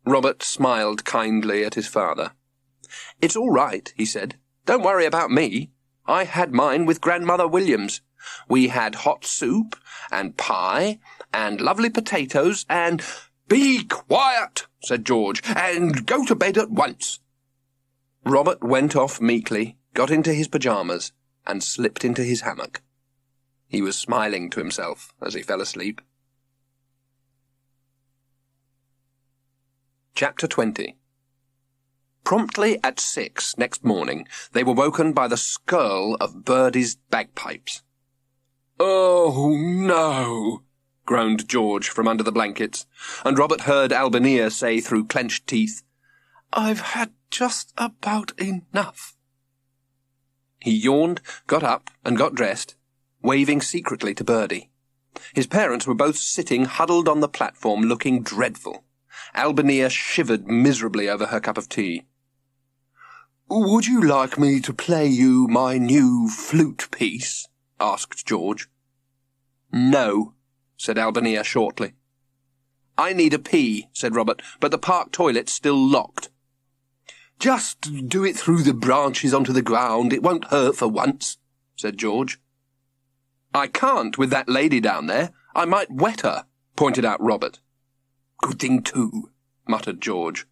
Robert smiled kindly at his father. "It's all right," he said. "Don't worry about me. I had mine with Grandmother Williams. We had hot soup, and pie, and lovely potatoes, and—" "Be quiet," said George, "and go to bed at once." Robert went off meekly, got into his pyjamas, and slipped into his hammock. He was smiling to himself as he fell asleep. Chapter 20. Promptly at 6 next morning, they were woken by the skirl of Birdie's bagpipes. "Oh, no!" groaned George from under the blankets, and Robert heard Albania say through clenched teeth, "I've had just about enough." He yawned, got up, and got dressed, waving secretly to Birdie. His parents were both sitting huddled on the platform, looking dreadful. Albania shivered miserably over her cup of tea. "Would you like me to play you my new flute piece?" asked George. "No," said Albania shortly. "I need a pee," said Robert, "but the park toilet's still locked." "Just do it through the branches onto the ground. It won't hurt for once," said George. "I can't with that lady down there. I might wet her," pointed out Robert. "Good thing too," muttered George.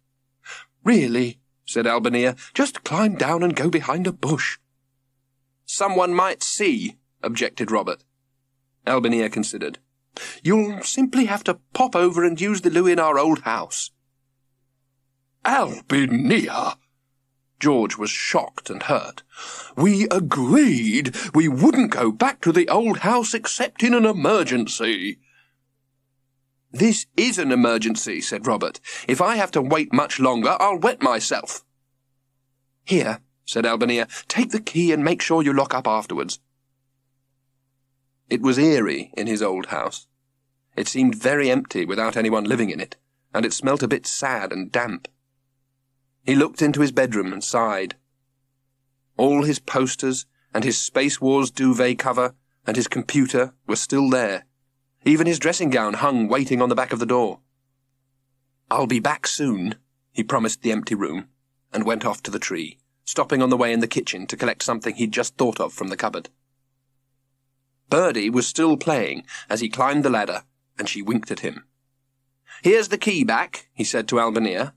"Really," said Albania, "just climb down and go behind a bush." "Someone might see," objected Robert. Albania considered. "You'll simply have to pop over and use the loo in our old house." "Albania!" George was shocked and hurt. "We agreed we wouldn't go back to the old house except in an emergency." "This is an emergency," said Robert. "If I have to wait much longer, I'll wet myself." "Here," said Albania, "take the key and make sure you lock up afterwards." It was eerie in his old house. It seemed very empty without anyone living in it, and it smelt a bit sad and damp. He looked into his bedroom and sighed. All his posters and his Space Wars duvet cover and his computer were still there. Even his dressing gown hung waiting on the back of the door. "I'll be back soon," he promised the empty room, and went off to the tree, stopping on the way in the kitchen to collect something he'd just thought of from the cupboard. Birdie was still playing as he climbed the ladder, and she winked at him. "Here's the key back," he said to Albania.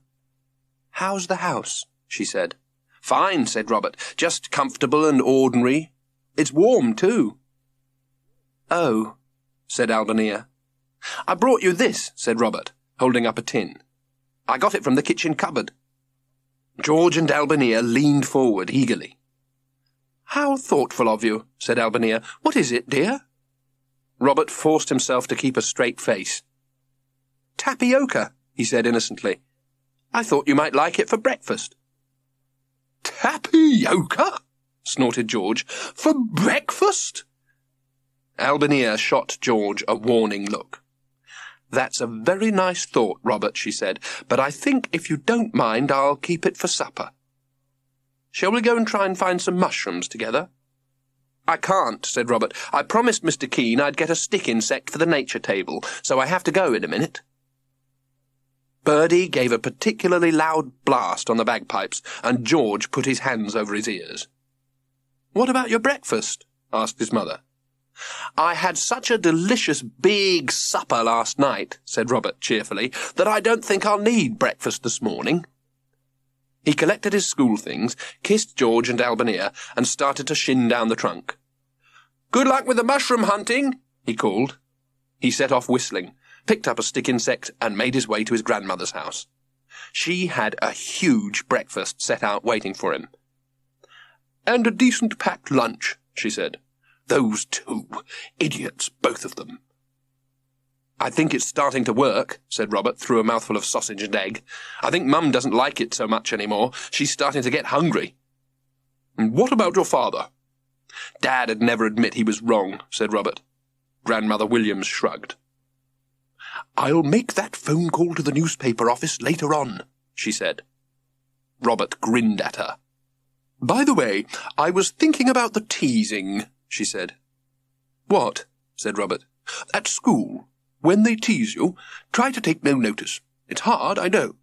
"How's the house?" she said. "Fine," said Robert. "Just comfortable and ordinary. It's warm, too." "Oh," said Albania. "I brought you this," said Robert, holding up a tin. "I got it from the kitchen cupboard." George and Albania leaned forward eagerly. "How thoughtful of you," said Albania. "What is it, dear?" Robert forced himself to keep a straight face. "Tapioca," he said innocently. "I thought you might like it for breakfast." "Tapioca?" snorted George. "For breakfast?" Albania shot George a warning look. "That's a very nice thought, Robert," she said, "but I think if you don't mind, I'll keep it for supper. Shall we go and try and find some mushrooms together?" "I can't," said Robert. "I promised Mr. Keene I'd get a stick insect for the nature table, so I have to go in a minute." Birdie gave a particularly loud blast on the bagpipes, and George put his hands over his ears. "What about your breakfast?" asked his mother. "I had such a delicious big supper last night," said Robert cheerfully, "that I don't think I'll need breakfast this morning." He collected his school things, kissed George and Albania, and started to shin down the trunk. "Good luck with the mushroom hunting," he called. He set off whistling, picked up a stick insect, and made his way to his grandmother's house. She had a huge breakfast set out waiting for him. "And a decent packed lunch," she said. "Those two idiots, both of them." "I think it's starting to work," said Robert through a mouthful of sausage and egg. "I think Mum doesn't like it so much anymore. She's starting to get hungry." "What about your father?" "Dad'd never admit he was wrong," said Robert. Grandmother Williams shrugged. "I'll make that phone call to the newspaper office later on," she said. Robert grinned at her. "By the way, I was thinking about the teasing," she said. "What?" said Robert. "At school. When they tease you, try to take no notice. It's hard, I know,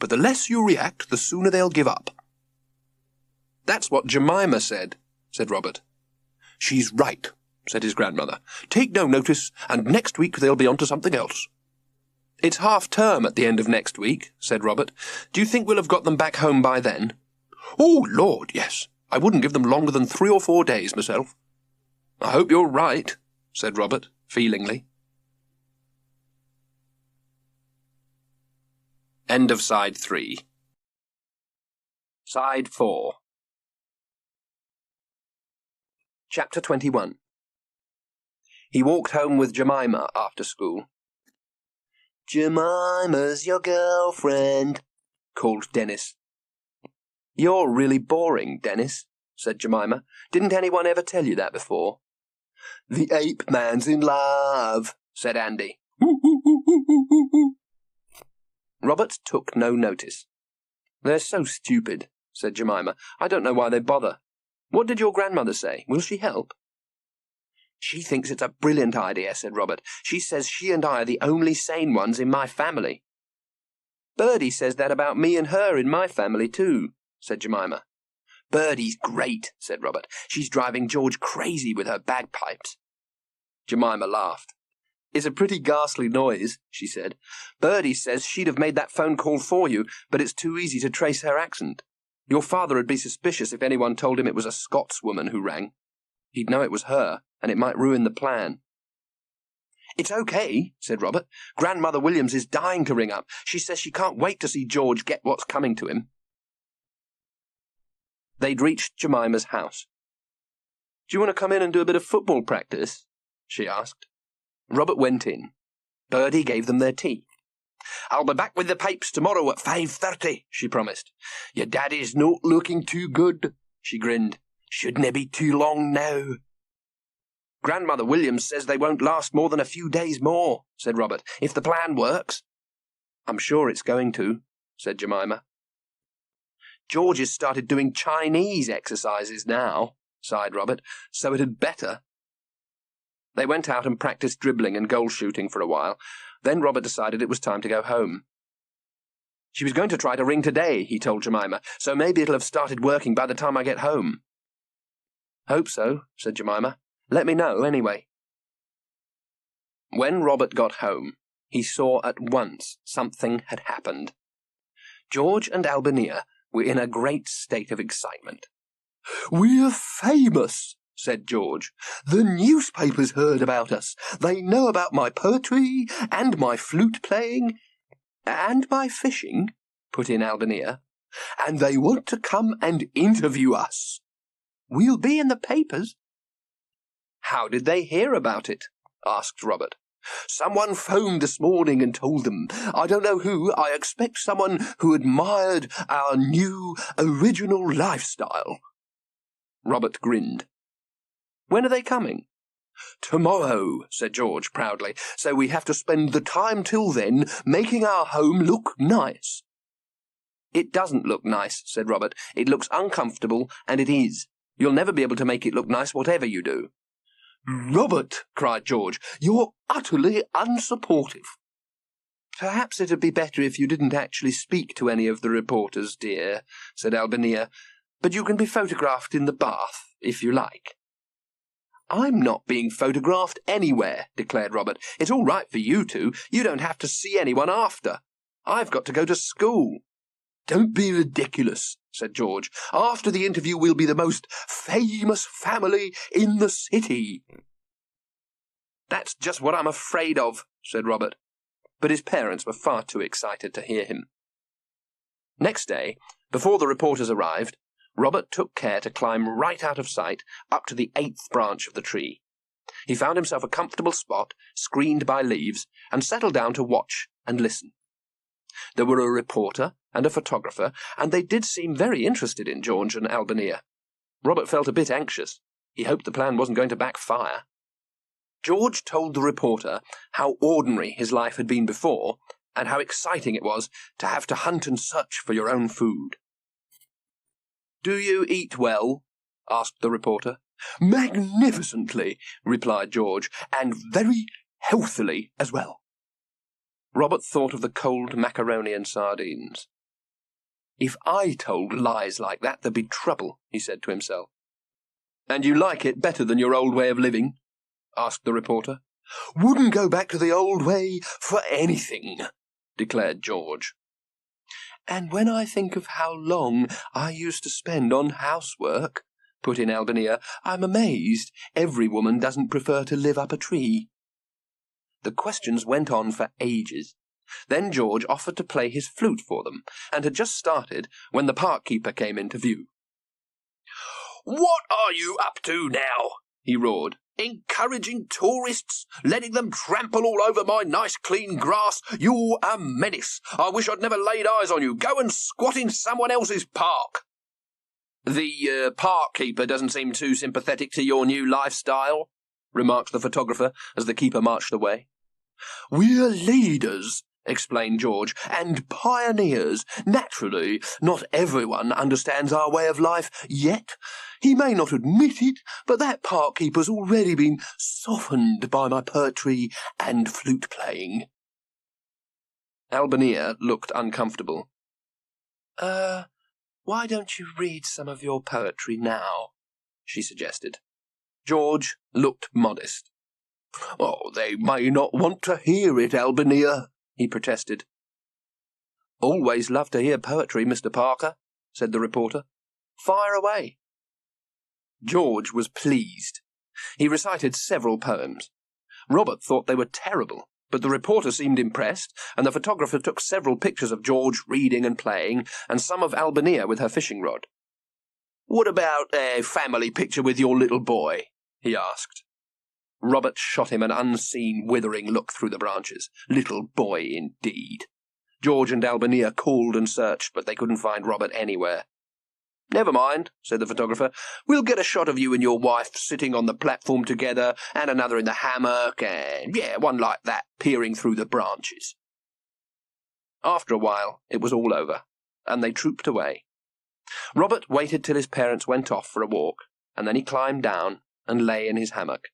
but the less you react, the sooner they'll give up." "That's what Jemima said," said Robert. "She's right," said his grandmother. "Take no notice, and next week they'll be on to something else." "It's half-term at the end of next week," said Robert. "Do you think we'll have got them back home by then?" "Oh, Lord, yes. I wouldn't give them longer than 3 or 4 days myself. I hope you're right, said Robert, feelingly. End of Side 3. Side 4. Chapter 21. He walked home with Jemima after school. "Jemima's your girlfriend," called Dennis. "You're really boring, Dennis," said Jemima. "Didn't anyone ever tell you that before?" "The ape man's in love," said Andy. Robert took no notice. "They're so stupid," said Jemima. "I don't know why they bother. What did your grandmother say? Will she help?" "She thinks it's a brilliant idea," said Robert. "She says she and I are the only sane ones in my family." "Birdie says that about me and her in my family too," said Jemima. "Birdie's great," said Robert. "She's driving George crazy with her bagpipes." Jemima laughed. "It's a pretty ghastly noise," she said. "Birdie says she'd have made that phone call for you, but it's too easy to trace her accent. Your father would be suspicious if anyone told him it was a Scotswoman who rang. He'd know it was her, and it might ruin the plan." "It's okay," said Robert. "Grandmother Williams is dying to ring up. She says she can't wait to see George get what's coming to him." They'd reached Jemima's house. "Do you want to come in and do a bit of football practice?" she asked. Robert went in. Birdie gave them their tea. "I'll be back with the pipes tomorrow at 5:30, she promised. "Your daddy's not looking too good," she grinned. "Shouldn't it be too long now?" "Grandmother Williams says they won't last more than a few days more," said Robert, "if the plan works." "I'm sure it's going to," said Jemima. "George has started doing Chinese exercises now," sighed Robert, "so it had better." They went out and practiced dribbling and goal shooting for a while. Then Robert decided it was time to go home. "She was going to try to ring today," he told Jemima, "so maybe it'll have started working by the time I get home." "Hope so," said Jemima. "Let me know, anyway." When Robert got home, he saw at once something had happened. George and Albania were in a great state of excitement. "We're famous," said George. "The newspapers heard about us. They know about my poetry, and my flute playing, and my fishing," put in Albania, "and they want to come and interview us. We'll be in the papers." "How did they hear about it?" asked Robert. "Someone phoned this morning and told them. I don't know who. I expect someone who admired our new, original lifestyle." Robert grinned. "When are they coming?" "Tomorrow," said George proudly, "so we have to spend the time till then making our home look nice." "It doesn't look nice," said Robert. "It looks uncomfortable, and it is. You'll never be able to make it look nice whatever you do." "Robert," cried George, "you're utterly unsupportive." "Perhaps it'd be better if you didn't actually speak to any of the reporters, dear," said Albania. "But you can be photographed in the bath, if you like." "I'm not being photographed anywhere," declared Robert. "It's all right for you two. You don't have to see anyone after. I've got to go to school." "Don't be ridiculous," said George. "After the interview we'll be the most famous family in the city." "That's just what I'm afraid of," said Robert. But his parents were far too excited to hear him. Next day, before the reporters arrived, Robert took care to climb right out of sight up to the 8th branch of the tree. He found himself a comfortable spot, screened by leaves, and settled down to watch and listen. There were a reporter and a photographer, and they did seem very interested in George and Albania. Robert felt a bit anxious. He hoped the plan wasn't going to backfire. George told the reporter how ordinary his life had been before, and how exciting it was to have to hunt and search for your own food. "Do you eat well?" asked the reporter. "Magnificently," replied George, "and very healthily as well." Robert thought of the cold macaroni and sardines. "If I told lies like that, there'd be trouble," he said to himself. "And you like it better than your old way of living?" asked the reporter. "Wouldn't go back to the old way for anything," declared George. "And when I think of how long I used to spend on housework," put in Albania, "I'm amazed every woman doesn't prefer to live up a tree." The questions went on for ages. Then George offered to play his flute for them, and had just started when the park keeper came into view. "What are you up to now?" he roared. "Encouraging tourists? Letting them trample all over my nice clean grass? You're a menace. I wish I'd never laid eyes on you. Go and squat in someone else's park." "The park keeper doesn't seem too sympathetic to your new lifestyle," remarked the photographer as the keeper marched away. "We're leaders," explained George, "and pioneers. Naturally, not everyone understands our way of life yet. He may not admit it, but that park keeper's already been softened by my poetry and flute playing." Albania looked uncomfortable. Why don't you read some of your poetry now?" she suggested. George looked modest. "Oh, they may not want to hear it, Albania," he protested. "Always love to hear poetry, Mr. Parker," said the reporter. "Fire away." George was pleased. He recited several poems. Robert thought they were terrible, but the reporter seemed impressed, and the photographer took several pictures of George reading and playing, and some of Albania with her fishing rod. "What about a family picture with your little boy?" he asked. Robert shot him an unseen, withering look through the branches. Little boy, indeed. George and Albania called and searched, but they couldn't find Robert anywhere. "Never mind," said the photographer. "We'll get a shot of you and your wife sitting on the platform together, and another in the hammock, and, one like that, peering through the branches." After a while, it was all over, and they trooped away. Robert waited till his parents went off for a walk, and then he climbed down and lay in his hammock.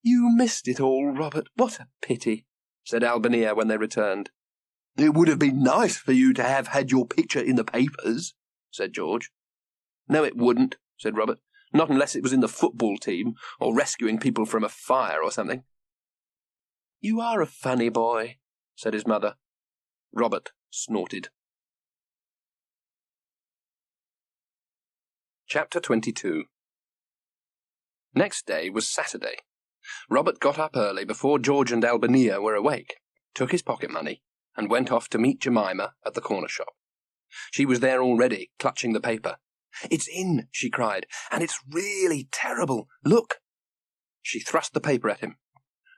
"You missed it all, Robert. What a pity," said Albania when they returned. "It would have been nice for you to have had your picture in the papers," said George. "No, it wouldn't," said Robert. "Not unless it was in the football team, or rescuing people from a fire or something." "You are a funny boy," said his mother. Robert snorted. Chapter 22. Next day was Saturday. Robert got up early before George and Albania were awake, took his pocket money, and went off to meet Jemima at the corner shop. She was there already, clutching the paper. "It's in," she cried, "and it's really terrible. Look." She thrust the paper at him.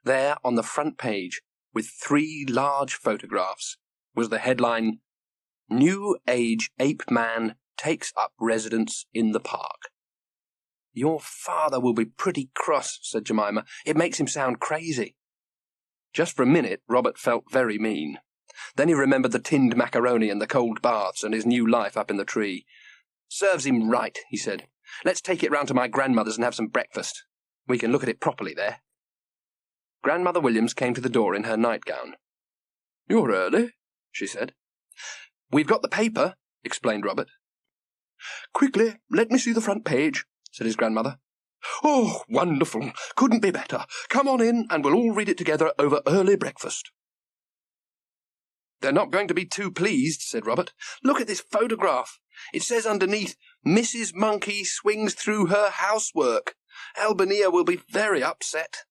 There, on the front page, with 3 large photographs, was the headline, "New Age Ape Man Takes Up Residence in the Park." "Your father will be pretty cross," said Jemima. "It makes him sound crazy." Just for a minute, Robert felt very mean. Then he remembered the tinned macaroni and the cold baths and his new life up in the tree. "Serves him right," he said. "Let's take it round to my grandmother's and have some breakfast. We can look at it properly there." Grandmother Williams came to the door in her nightgown. "You're early," she said. "We've got the paper," explained Robert. "Quickly, let me see the front page," said his grandmother. "Oh, wonderful. Couldn't be better. Come on in, and we'll all read it together over early breakfast." "They're not going to be too pleased," said Robert. "Look at this photograph. It says underneath, 'Mrs. Monkey swings through her housework.' Albania will be very upset."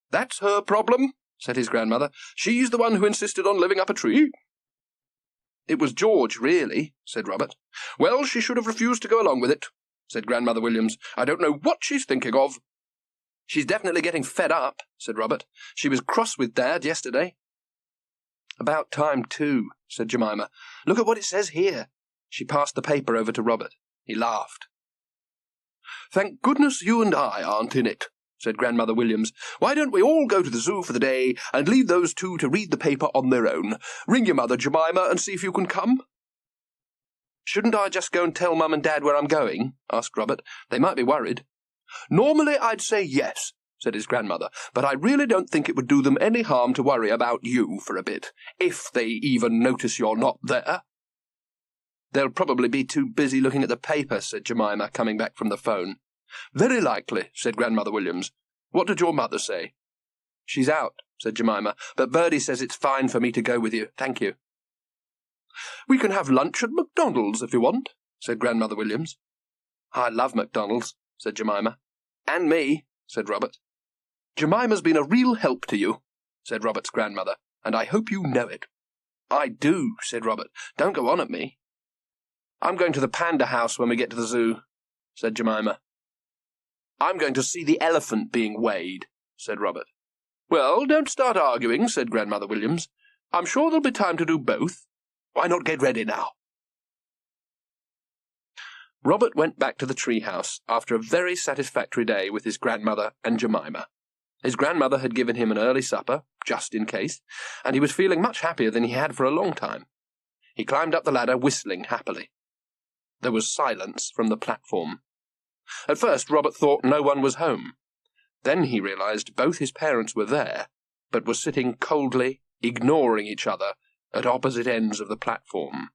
"That's her problem," said his grandmother. "She's the one who insisted on living up a tree." "It was George, really," said Robert. "Well, she should have refused to go along with it," said Grandmother Williams. "I don't know what she's thinking of." "She's definitely getting fed up," said Robert. "She was cross with Dad yesterday." "About time, too," said Jemima. "Look at what it says here." She passed the paper over to Robert. He laughed. "Thank goodness you and I aren't in it," said Grandmother Williams. "Why don't we all go to the zoo for the day and leave those two to read the paper on their own? Ring your mother, Jemima, and see if you can come." "Shouldn't I just go and tell Mum and Dad where I'm going?" asked Robert. "They might be worried." "Normally I'd say yes," said his grandmother, "but I really don't think it would do them any harm to worry about you for a bit, if they even notice you're not there." "They'll probably be too busy looking at the paper," said Jemima, coming back from the phone. "Very likely," said Grandmother Williams. "What did your mother say?" "She's out," said Jemima, "but Birdie says it's fine for me to go with you. Thank you." "We can have lunch at McDonald's if you want," said Grandmother Williams. "I love McDonald's," said Jemima. "And me," said Robert. "Jemima's been a real help to you," said Robert's grandmother, "and I hope you know it." "I do," said Robert. "Don't go on at me." "I'm going to the panda house when we get to the zoo," said Jemima. "I'm going to see the elephant being weighed," said Robert. "Well, don't start arguing," said Grandmother Williams. "I'm sure there'll be time to do both. Why not get ready now?" Robert went back to the tree house after a very satisfactory day with his grandmother and Jemima. His grandmother had given him an early supper, just in case, and he was feeling much happier than he had for a long time. He climbed up the ladder, whistling happily. There was silence from the platform. At first, Robert thought no one was home. Then he realized both his parents were there, but were sitting coldly, ignoring each other, at opposite ends of the platform.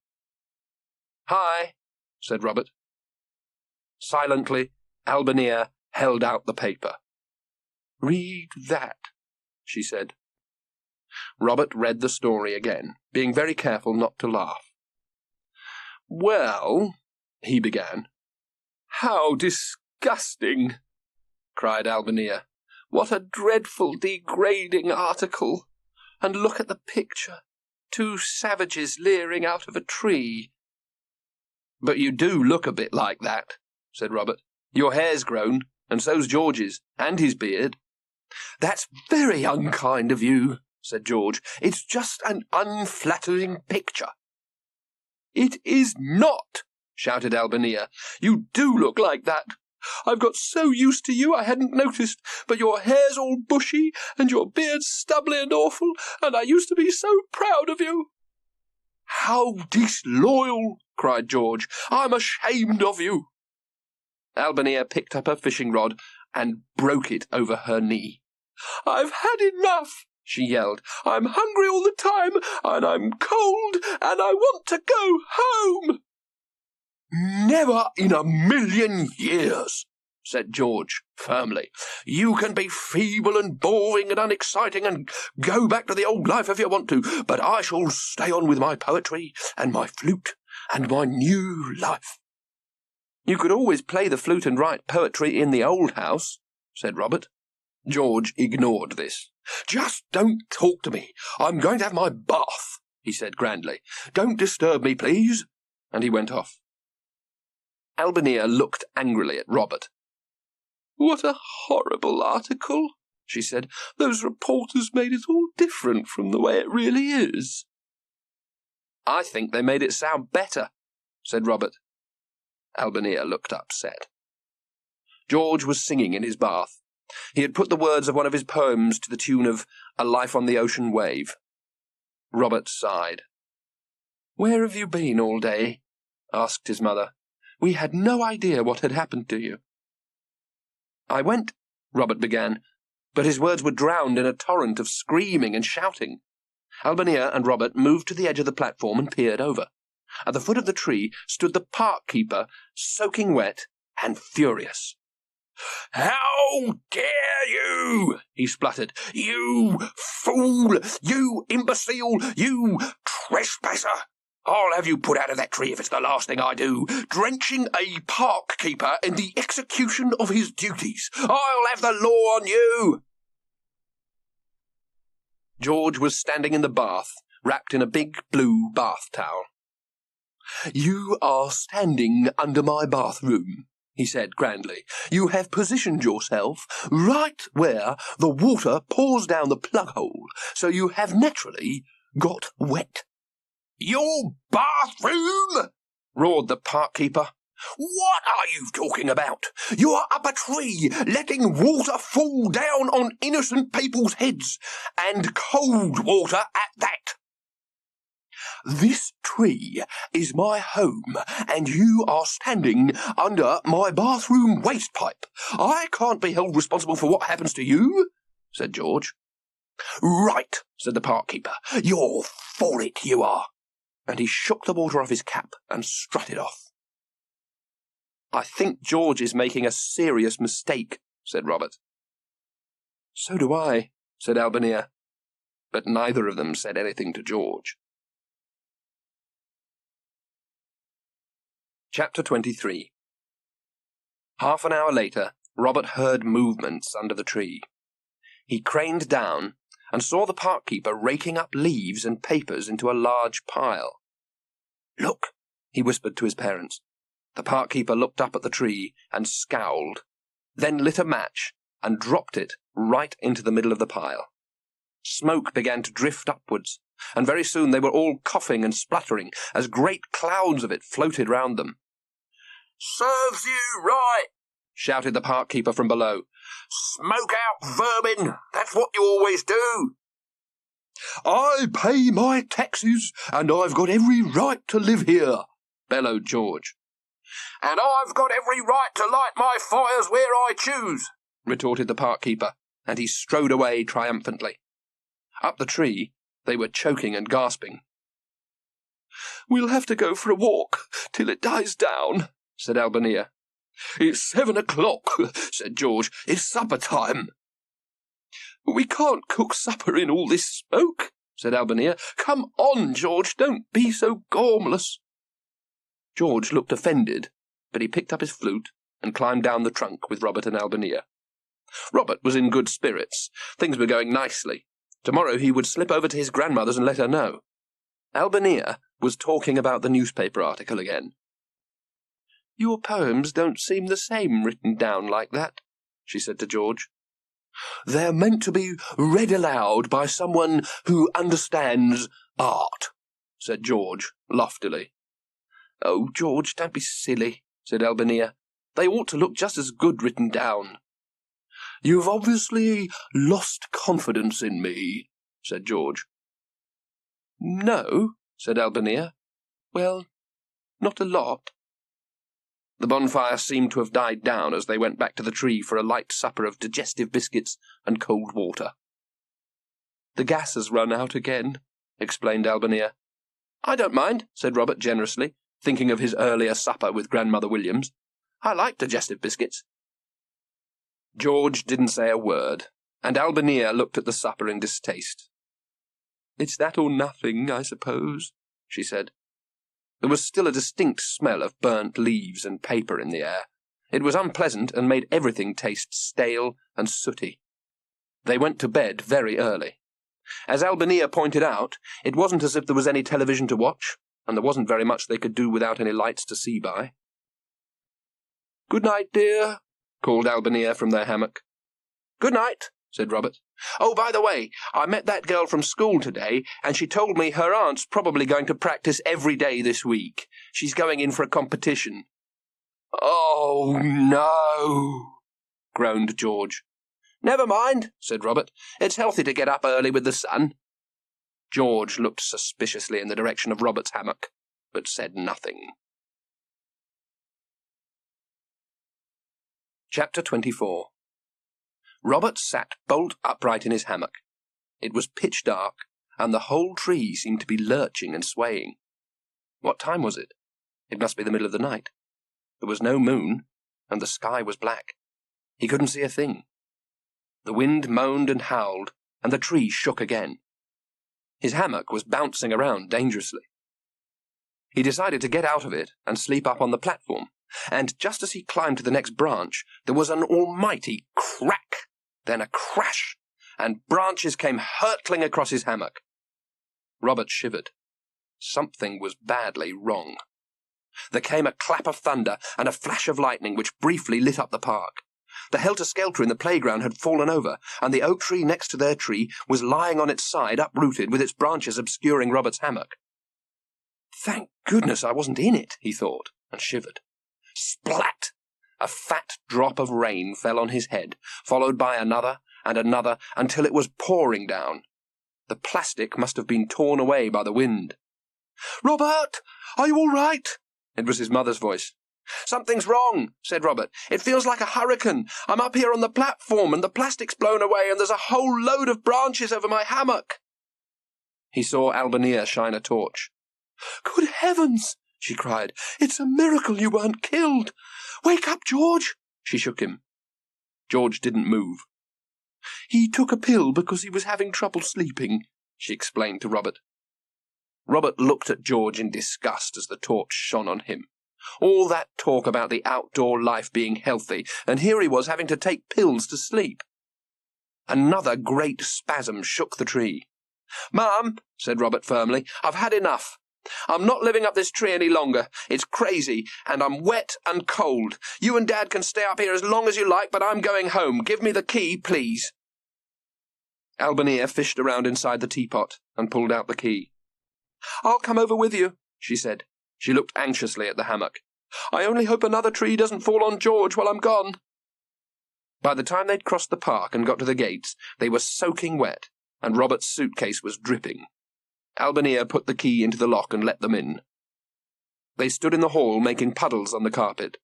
"Hi," said Robert. Silently, Albania held out the paper. "Read that," she said. Robert read the story again, being very careful not to laugh. "Well," he began. "How disgusting!" cried Albania. "What a dreadful, degrading article! And look at the picture. 2 savages leering out of a tree." "But you do look a bit like that," said Robert. "Your hair's grown, and so's George's, and his beard." "That's very unkind of you," said George. "It's just an unflattering picture." "It is not," shouted Albania. "You do look like that. I've got so used to you I hadn't noticed, but your hair's all bushy, and your beard's stubbly and awful, and I used to be so proud of you." "How disloyal!" cried George. "I'm ashamed of you." Albania picked up her fishing rod and broke it over her knee. "I've had enough," she yelled. "I'm hungry all the time, and I'm cold, and I want to go home." "Never in a million years," said George firmly. "You can be feeble and boring and unexciting and go back to the old life if you want to, but I shall stay on with my poetry and my flute and my new life." "You could always play the flute and write poetry in the old house," said Robert. George ignored this. "Just don't talk to me. I'm going to have my bath," he said grandly. "Don't disturb me, please." And he went off. Albania looked angrily at Robert. "What a horrible article," she said. "Those reporters made it all different from the way it really is." "I think they made it sound better," said Robert. Albania looked upset. George was singing in his bath. He had put the words of one of his poems to the tune of "A Life on the Ocean Wave." Robert sighed. "Where have you been all day?" asked his mother. "We had no idea what had happened to you." "I went," Robert began, but his words were drowned in a torrent of screaming and shouting. Albania and Robert moved to the edge of the platform and peered over. At the foot of the tree stood the park keeper, soaking wet and furious. "How dare you!" he spluttered. "You fool! You imbecile! You trespasser! I'll have you put out of that tree if it's the last thing I do, drenching a park keeper in the execution of his duties. I'll have the law on you." George was standing in the bath, wrapped in a big blue bath towel. "You are standing under my bathroom," he said grandly. "You have positioned yourself right where the water pours down the plug hole, so you have naturally got wet." "Your bathroom?" roared the park keeper. "What are you talking about? You're up a tree, letting water fall down on innocent people's heads, and cold water at that." "This tree is my home, and you are standing under my bathroom waste pipe. I can't be held responsible for what happens to you," said George. "Right," said the park keeper. "You're for it, you are." And he shook the water off his cap and strutted off. "I think George is making a serious mistake," said Robert. "So do I," said Albania. But neither of them said anything to George. Chapter 23. Half an hour later, Robert heard movements under the tree. He craned down and saw the park keeper raking up leaves and papers into a large pile. "Look," he whispered to his parents. The park keeper looked up at the tree and scowled, then lit a match and dropped it right into the middle of the pile. Smoke began to drift upwards, and very soon they were all coughing and spluttering as great clouds of it floated round them. "Serves you right," shouted the park keeper from below. "Smoke out, vermin! That's what you always do." "I pay my taxes, and I've got every right to live here," bellowed George. "And I've got every right to light my fires where I choose," retorted the park keeper, and he strode away triumphantly. Up the tree, they were choking and gasping. "We'll have to go for a walk till it dies down," said Albania. "It's 7 o'clock, said George. "It's supper time." "We can't cook supper in all this smoke," said Albania. "Come on, George, don't be so gormless." George looked offended, but he picked up his flute and climbed down the trunk with Robert and Albania. Robert was in good spirits. Things were going nicely. Tomorrow he would slip over to his grandmother's and let her know. Albania was talking about the newspaper article again. "Your poems don't seem the same written down like that," she said to George. "They're meant to be read aloud by someone who understands art," said George loftily. "Oh, George, don't be silly," said Albania. "They ought to look just as good written down." "You've obviously lost confidence in me," said George. "No," said Albania. "Well, not a lot." The bonfire seemed to have died down as they went back to the tree for a light supper of digestive biscuits and cold water. "The gas has run out again," explained Albania. "I don't mind," said Robert generously, thinking of his earlier supper with Grandmother Williams. "I like digestive biscuits." George didn't say a word, and Albania looked at the supper in distaste. "It's that or nothing, I suppose," she said. There was still a distinct smell of burnt leaves and paper in the air. It was unpleasant and made everything taste stale and sooty. They went to bed very early. As Albania pointed out, it wasn't as if there was any television to watch, and there wasn't very much they could do without any lights to see by. "Good night, dear," called Albania from their hammock. "Good night," said Robert. "Oh, by the way, I met that girl from school today, and she told me her aunt's probably going to practice every day this week. She's going in for a competition." "Oh, no," groaned George. "Never mind," said Robert. "It's healthy to get up early with the sun." George looked suspiciously in the direction of Robert's hammock, but said nothing. Chapter 24. Robert sat bolt upright in his hammock. It was pitch dark, and the whole tree seemed to be lurching and swaying. What time was it? It must be the middle of the night. There was no moon, and the sky was black. He couldn't see a thing. The wind moaned and howled, and the tree shook again. His hammock was bouncing around dangerously. He decided to get out of it and sleep up on the platform, and just as he climbed to the next branch, there was an almighty crack, then a crash, and branches came hurtling across his hammock. Robert shivered. Something was badly wrong. There came a clap of thunder and a flash of lightning which briefly lit up the park. The helter-skelter in the playground had fallen over, and the oak tree next to their tree was lying on its side, uprooted, with its branches obscuring Robert's hammock. "Thank goodness I wasn't in it," he thought, and shivered. Splat! A fat drop of rain fell on his head, followed by another and another, until it was pouring down. The plastic must have been torn away by the wind. "Robert, are you all right?" It was his mother's voice. "Something's wrong," said Robert. "It feels like a hurricane. I'm up here on the platform, and the plastic's blown away, and there's a whole load of branches over my hammock." He saw Albania shine a torch. "Good heavens!" she cried. "It's a miracle you weren't killed. Wake up, George!" She shook him. George didn't move. "He took a pill because he was having trouble sleeping," she explained to Robert. Robert looked at George in disgust as the torch shone on him. All that talk about the outdoor life being healthy, and here he was having to take pills to sleep. Another great spasm shook the tree. "Mum," said Robert firmly, "I've had enough. I'm not living up this tree any longer. It's crazy, and I'm wet and cold. You and Dad can stay up here as long as you like, but I'm going home. Give me the key, please." Albania fished around inside the teapot and pulled out the key. "I'll come over with you," she said. She looked anxiously at the hammock. "I only hope another tree doesn't fall on George while I'm gone." By the time they'd crossed the park and got to the gates, they were soaking wet, and Robert's suitcase was dripping. Albania put the key into the lock and let them in. They stood in the hall making puddles on the carpet.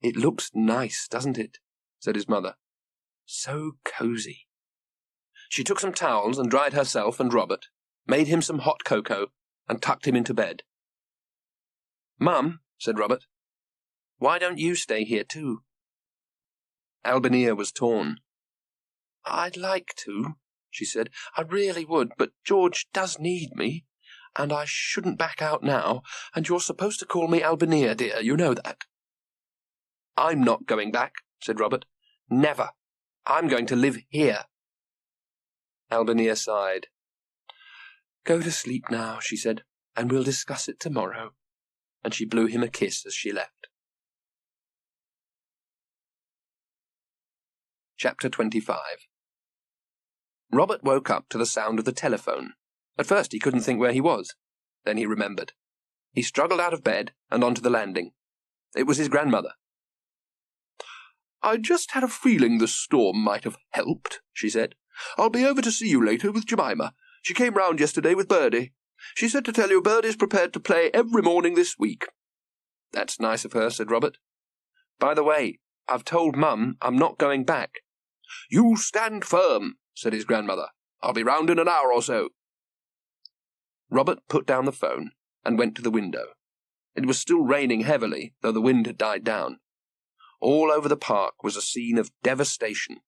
"It looks nice, doesn't it?" said his mother. "So cosy." She took some towels and dried herself and Robert, made him some hot cocoa, and tucked him into bed. "Mum," said Robert, "why don't you stay here too?" Albania was torn. "I'd like to," she said. "I really would, but George does need me, and I shouldn't back out now, and you're supposed to call me Albania, dear, you know that." "I'm not going back," said Robert. "Never. I'm going to live here." Albania sighed. "Go to sleep now," she said, "and we'll discuss it tomorrow." And she blew him a kiss as she left. Chapter 25. Robert woke up to the sound of the telephone. At first he couldn't think where he was. Then he remembered. He struggled out of bed and onto the landing. It was his grandmother. "I just had a feeling the storm might have helped," she said. "I'll be over to see you later with Jemima. She came round yesterday with Birdie. She said to tell you Birdie's prepared to play every morning this week." "That's nice of her," said Robert. "By the way, I've told Mum I'm not going back." "You stand firm," said his grandmother. "I'll be round in an hour or so." Robert put down the phone and went to the window. It was still raining heavily, though the wind had died down. All over the park was a scene of devastation.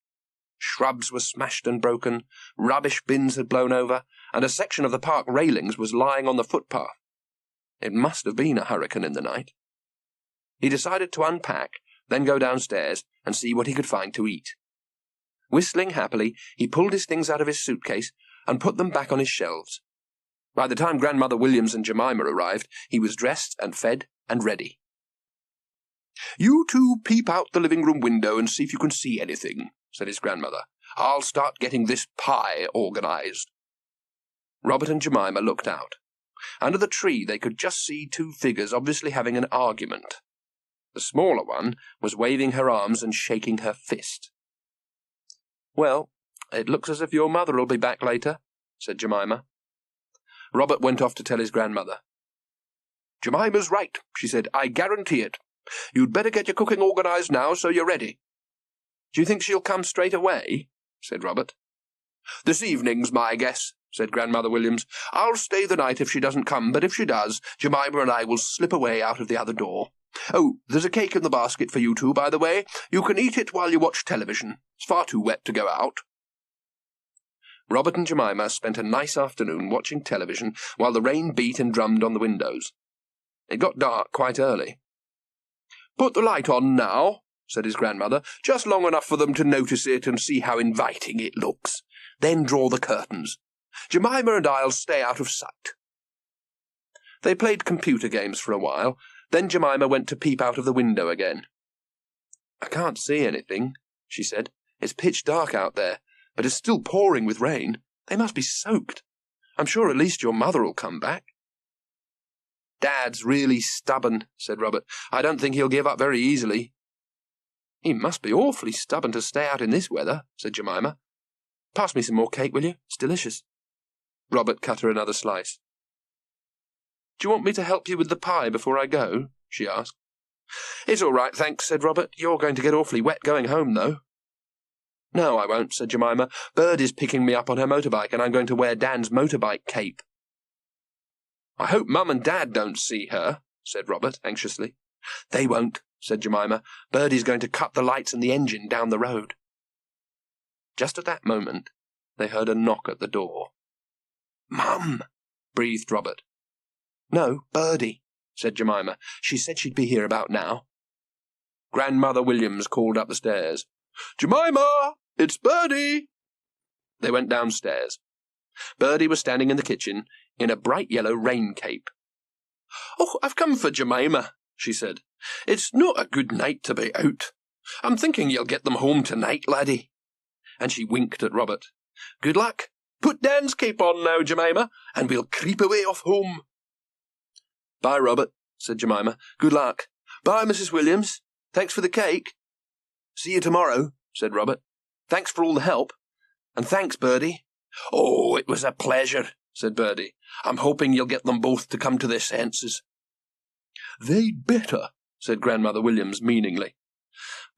Shrubs were smashed and broken, rubbish bins had blown over, and a section of the park railings was lying on the footpath. It must have been a hurricane in the night. He decided to unpack, then go downstairs and see what he could find to eat. Whistling happily, he pulled his things out of his suitcase and put them back on his shelves. By the time Grandmother Williams and Jemima arrived, he was dressed and fed and ready. "You two peep out the living-room window and see if you can see anything," said his grandmother. "I'll start getting this pie organised." Robert and Jemima looked out. Under the tree they could just see two figures obviously having an argument. The smaller one was waving her arms and shaking her fist. "Well, it looks as if your mother'll be back later," said Jemima. Robert went off to tell his grandmother. "Jemima's right," she said. "I guarantee it. You'd better get your cooking organised now so you're ready." "Do you think she'll come straight away?" said Robert. "This evening's my guess," said Grandmother Williams. "I'll stay the night if she doesn't come, but if she does, Jemima and I will slip away out of the other door. Oh, there's a cake in the basket for you two, by the way. You can eat it while you watch television. It's far too wet to go out." Robert and Jemima spent a nice afternoon watching television while the rain beat and drummed on the windows. It got dark quite early. "Put the light on now," said his grandmother, "just long enough for them to notice it and see how inviting it looks. Then draw the curtains. Jemima and I'll stay out of sight." They played computer games for a while, then Jemima went to peep out of the window again. "I can't see anything," she said. "It's pitch dark out there, but it's still pouring with rain. They must be soaked. I'm sure at least your mother'll come back." "Dad's really stubborn," said Robert. "I don't think he'll give up very easily." "He must be awfully stubborn to stay out in this weather," said Jemima. "Pass me some more cake, will you? It's delicious." Robert cut her another slice. "Do you want me to help you with the pie before I go?" she asked. "It's all right, thanks," said Robert. "You're going to get awfully wet going home, though." "No, I won't," said Jemima. "Birdie's picking me up on her motorbike, and I'm going to wear Dan's motorbike cape." "I hope Mum and Dad don't see her," said Robert anxiously. "They won't," said Jemima. "Birdie's going to cut the lights and the engine down the road." Just at that moment, they heard a knock at the door. "Mum!" breathed Robert. "No, Birdie," said Jemima. "She said she'd be here about now." Grandmother Williams called up the stairs. "Jemima, it's Birdie!" They went downstairs. Birdie was standing in the kitchen in a bright yellow rain cape. "Oh, I've come for Jemima," she said. "It's not a good night to be out. I'm thinking you'll get them home tonight, laddie." And she winked at Robert. "Good luck. Put Dan's cape on now, Jemima, and we'll creep away off home." "Bye, Robert," said Jemima. "Good luck. Bye, Mrs. Williams. Thanks for the cake." "See you tomorrow," said Robert. "Thanks for all the help. And thanks, Birdie." "Oh, it was a pleasure," said Birdie. "I'm hoping you'll get them both to come to their senses." "They'd better," said Grandmother Williams meaningly.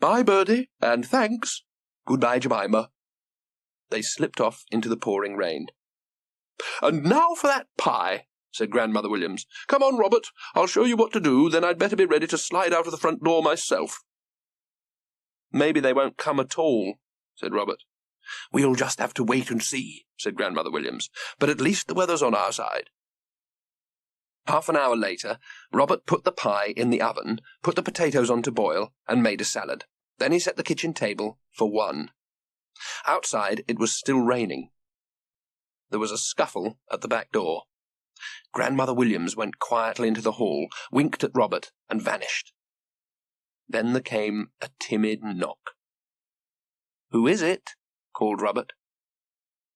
"Bye, Birdie, and thanks. Goodbye, Jemima." They slipped off into the pouring rain. "And now for that pie," said Grandmother Williams. "Come on, Robert, I'll show you what to do, then I'd better be ready to slide out of the front door myself." "Maybe they won't come at all," said Robert. "We'll just have to wait and see," said Grandmother Williams. "But at least the weather's on our side." Half an hour later, Robert put the pie in the oven, put the potatoes on to boil, and made a salad. Then he set the kitchen table for one. Outside, it was still raining. There was a scuffle at the back door. Grandmother Williams went quietly into the hall, winked at Robert, and vanished. Then there came a timid knock. "Who is it?" called Robert.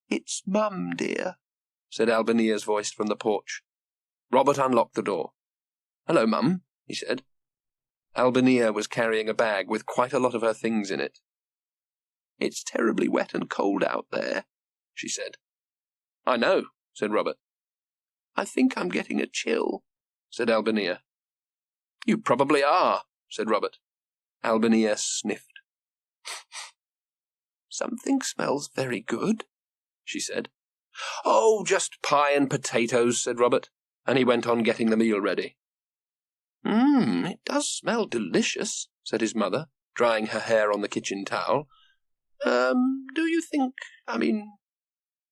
"It's Mum, dear," said Albania's voice from the porch. Robert unlocked the door. "Hello, Mum," he said. Albania was carrying a bag with quite a lot of her things in it. "It's terribly wet and cold out there," she said. "I know," said Robert. "I think I'm getting a chill," said Albania. "You probably are," said Robert. Albania sniffed. "Something smells very good," she said. "Oh, just pie and potatoes," said Robert, and he went on getting the meal ready. It does smell delicious," said his mother, drying her hair on the kitchen towel. Do you think,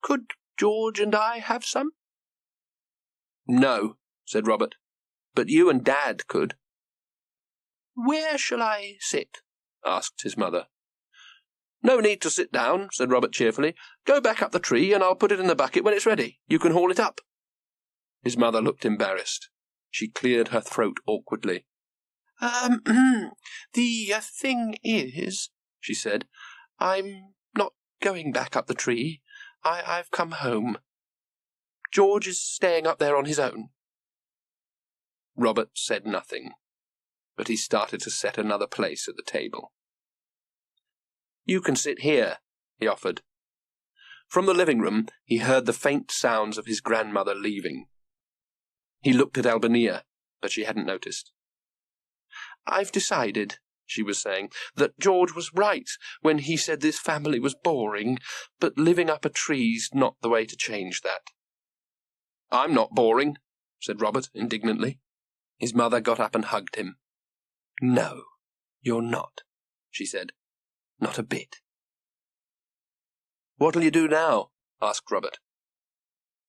could George and I have some?" "No," said Robert, "but you and Dad could." "Where shall I sit?" asked his mother. "No need to sit down," said Robert cheerfully. "Go back up the tree, and I'll put it in the bucket when it's ready. You can haul it up." His mother looked embarrassed. She cleared her throat awkwardly. The thing is," she said, "I'm not going back up the tree. I've come home. George is staying up there on his own." Robert said nothing, but he started to set another place at the table. "You can sit here," he offered. From the living room he heard the faint sounds of his grandmother leaving. He looked at Albania, but she hadn't noticed. "I've decided," she was saying, "that George was right when he said this family was boring, but living up a tree's not the way to change that." "I'm not boring," said Robert indignantly. His mother got up and hugged him. "No, you're not," she said. "Not a bit." "What'll you do now?" asked Robert.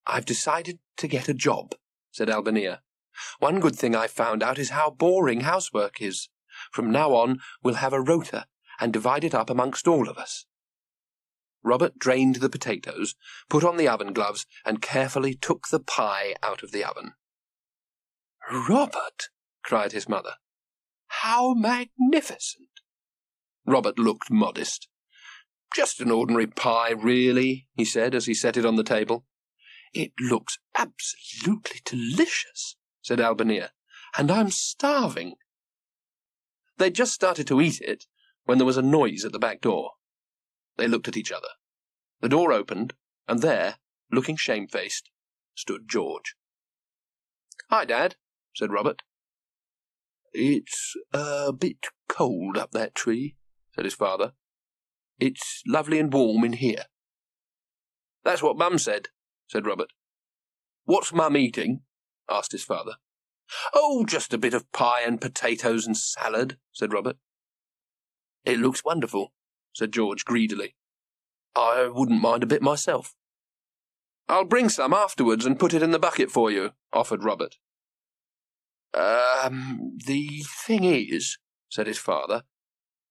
"I've decided to get a job," said Albania. "One good thing I've found out is how boring housework is. From now on, we'll have a rota and divide it up amongst all of us." Robert drained the potatoes, put on the oven gloves, and carefully took the pie out of the oven. "Robert!" cried his mother. "How magnificent!" Robert looked modest. "Just an ordinary pie, really," he said as he set it on the table. "It looks absolutely delicious," said Albania, "and I'm starving." They'd just started to eat it when there was a noise at the back door. They looked at each other. The door opened, and there, looking shamefaced, stood George. "Hi, Dad," said Robert. "It's a bit cold up that tree," said his father. "It's lovely and warm in here." "That's what Mum said," said Robert. "What's Mum eating?" asked his father. "Oh, just a bit of pie and potatoes and salad," said Robert. "It looks wonderful," said George greedily. "I wouldn't mind a bit myself." "I'll bring some afterwards and put it in the bucket for you," offered Robert. The thing is, said his father,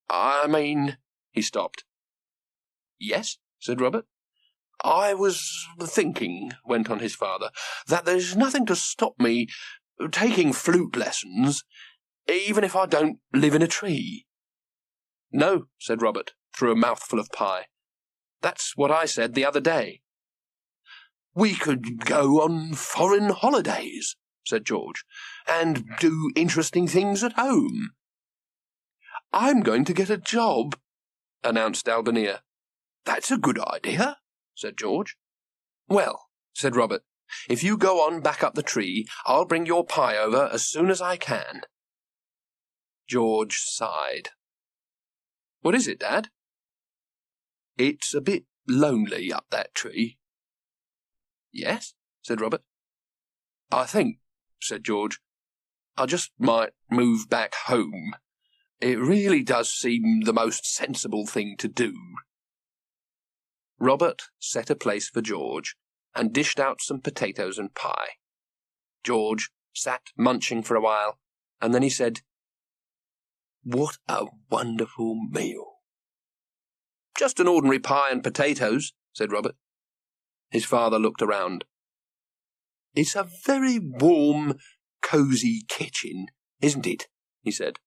I mean, he stopped. Yes, said Robert. I was thinking, went on his father, that there's nothing to stop me taking flute lessons, even if I don't live in a tree. No, said Robert, through a mouthful of pie. That's what I said the other day. We could go on foreign holidays, said George, and do interesting things at home. I'm going to get a job, announced Albania. That's a good idea, said George. Well, said Robert, if you go on back up the tree, I'll bring your pie over as soon as I can. George sighed. What is it, Dad? It's a bit lonely up that tree. Yes, said Robert. I think, said George, I just might move back home. It really does seem the most sensible thing to do. Robert set a place for George and dished out some potatoes and pie. George sat munching for a while, and then he said, What a wonderful meal. Just an ordinary pie and potatoes, said Robert. His father looked around. It's a very warm, cosy kitchen, isn't it? He said.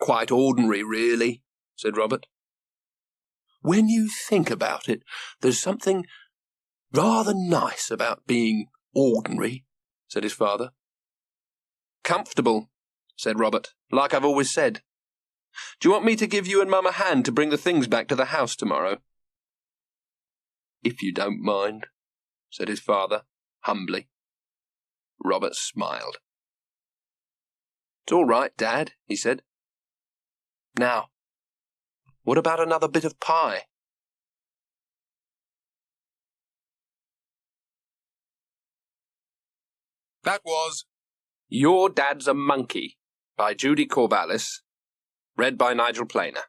Quite ordinary, really, said Robert. When you think about it, there's something rather nice about being ordinary, said his father. Comfortable, said Robert, like I've always said. Do you want me to give you and Mum a hand to bring the things back to the house tomorrow? If you don't mind, said his father, humbly. Robert smiled. It's all right, Dad, he said. Now, what about another bit of pie? That was Your Dad's a Monkey by Judy Corbalis, read by Nigel Planer.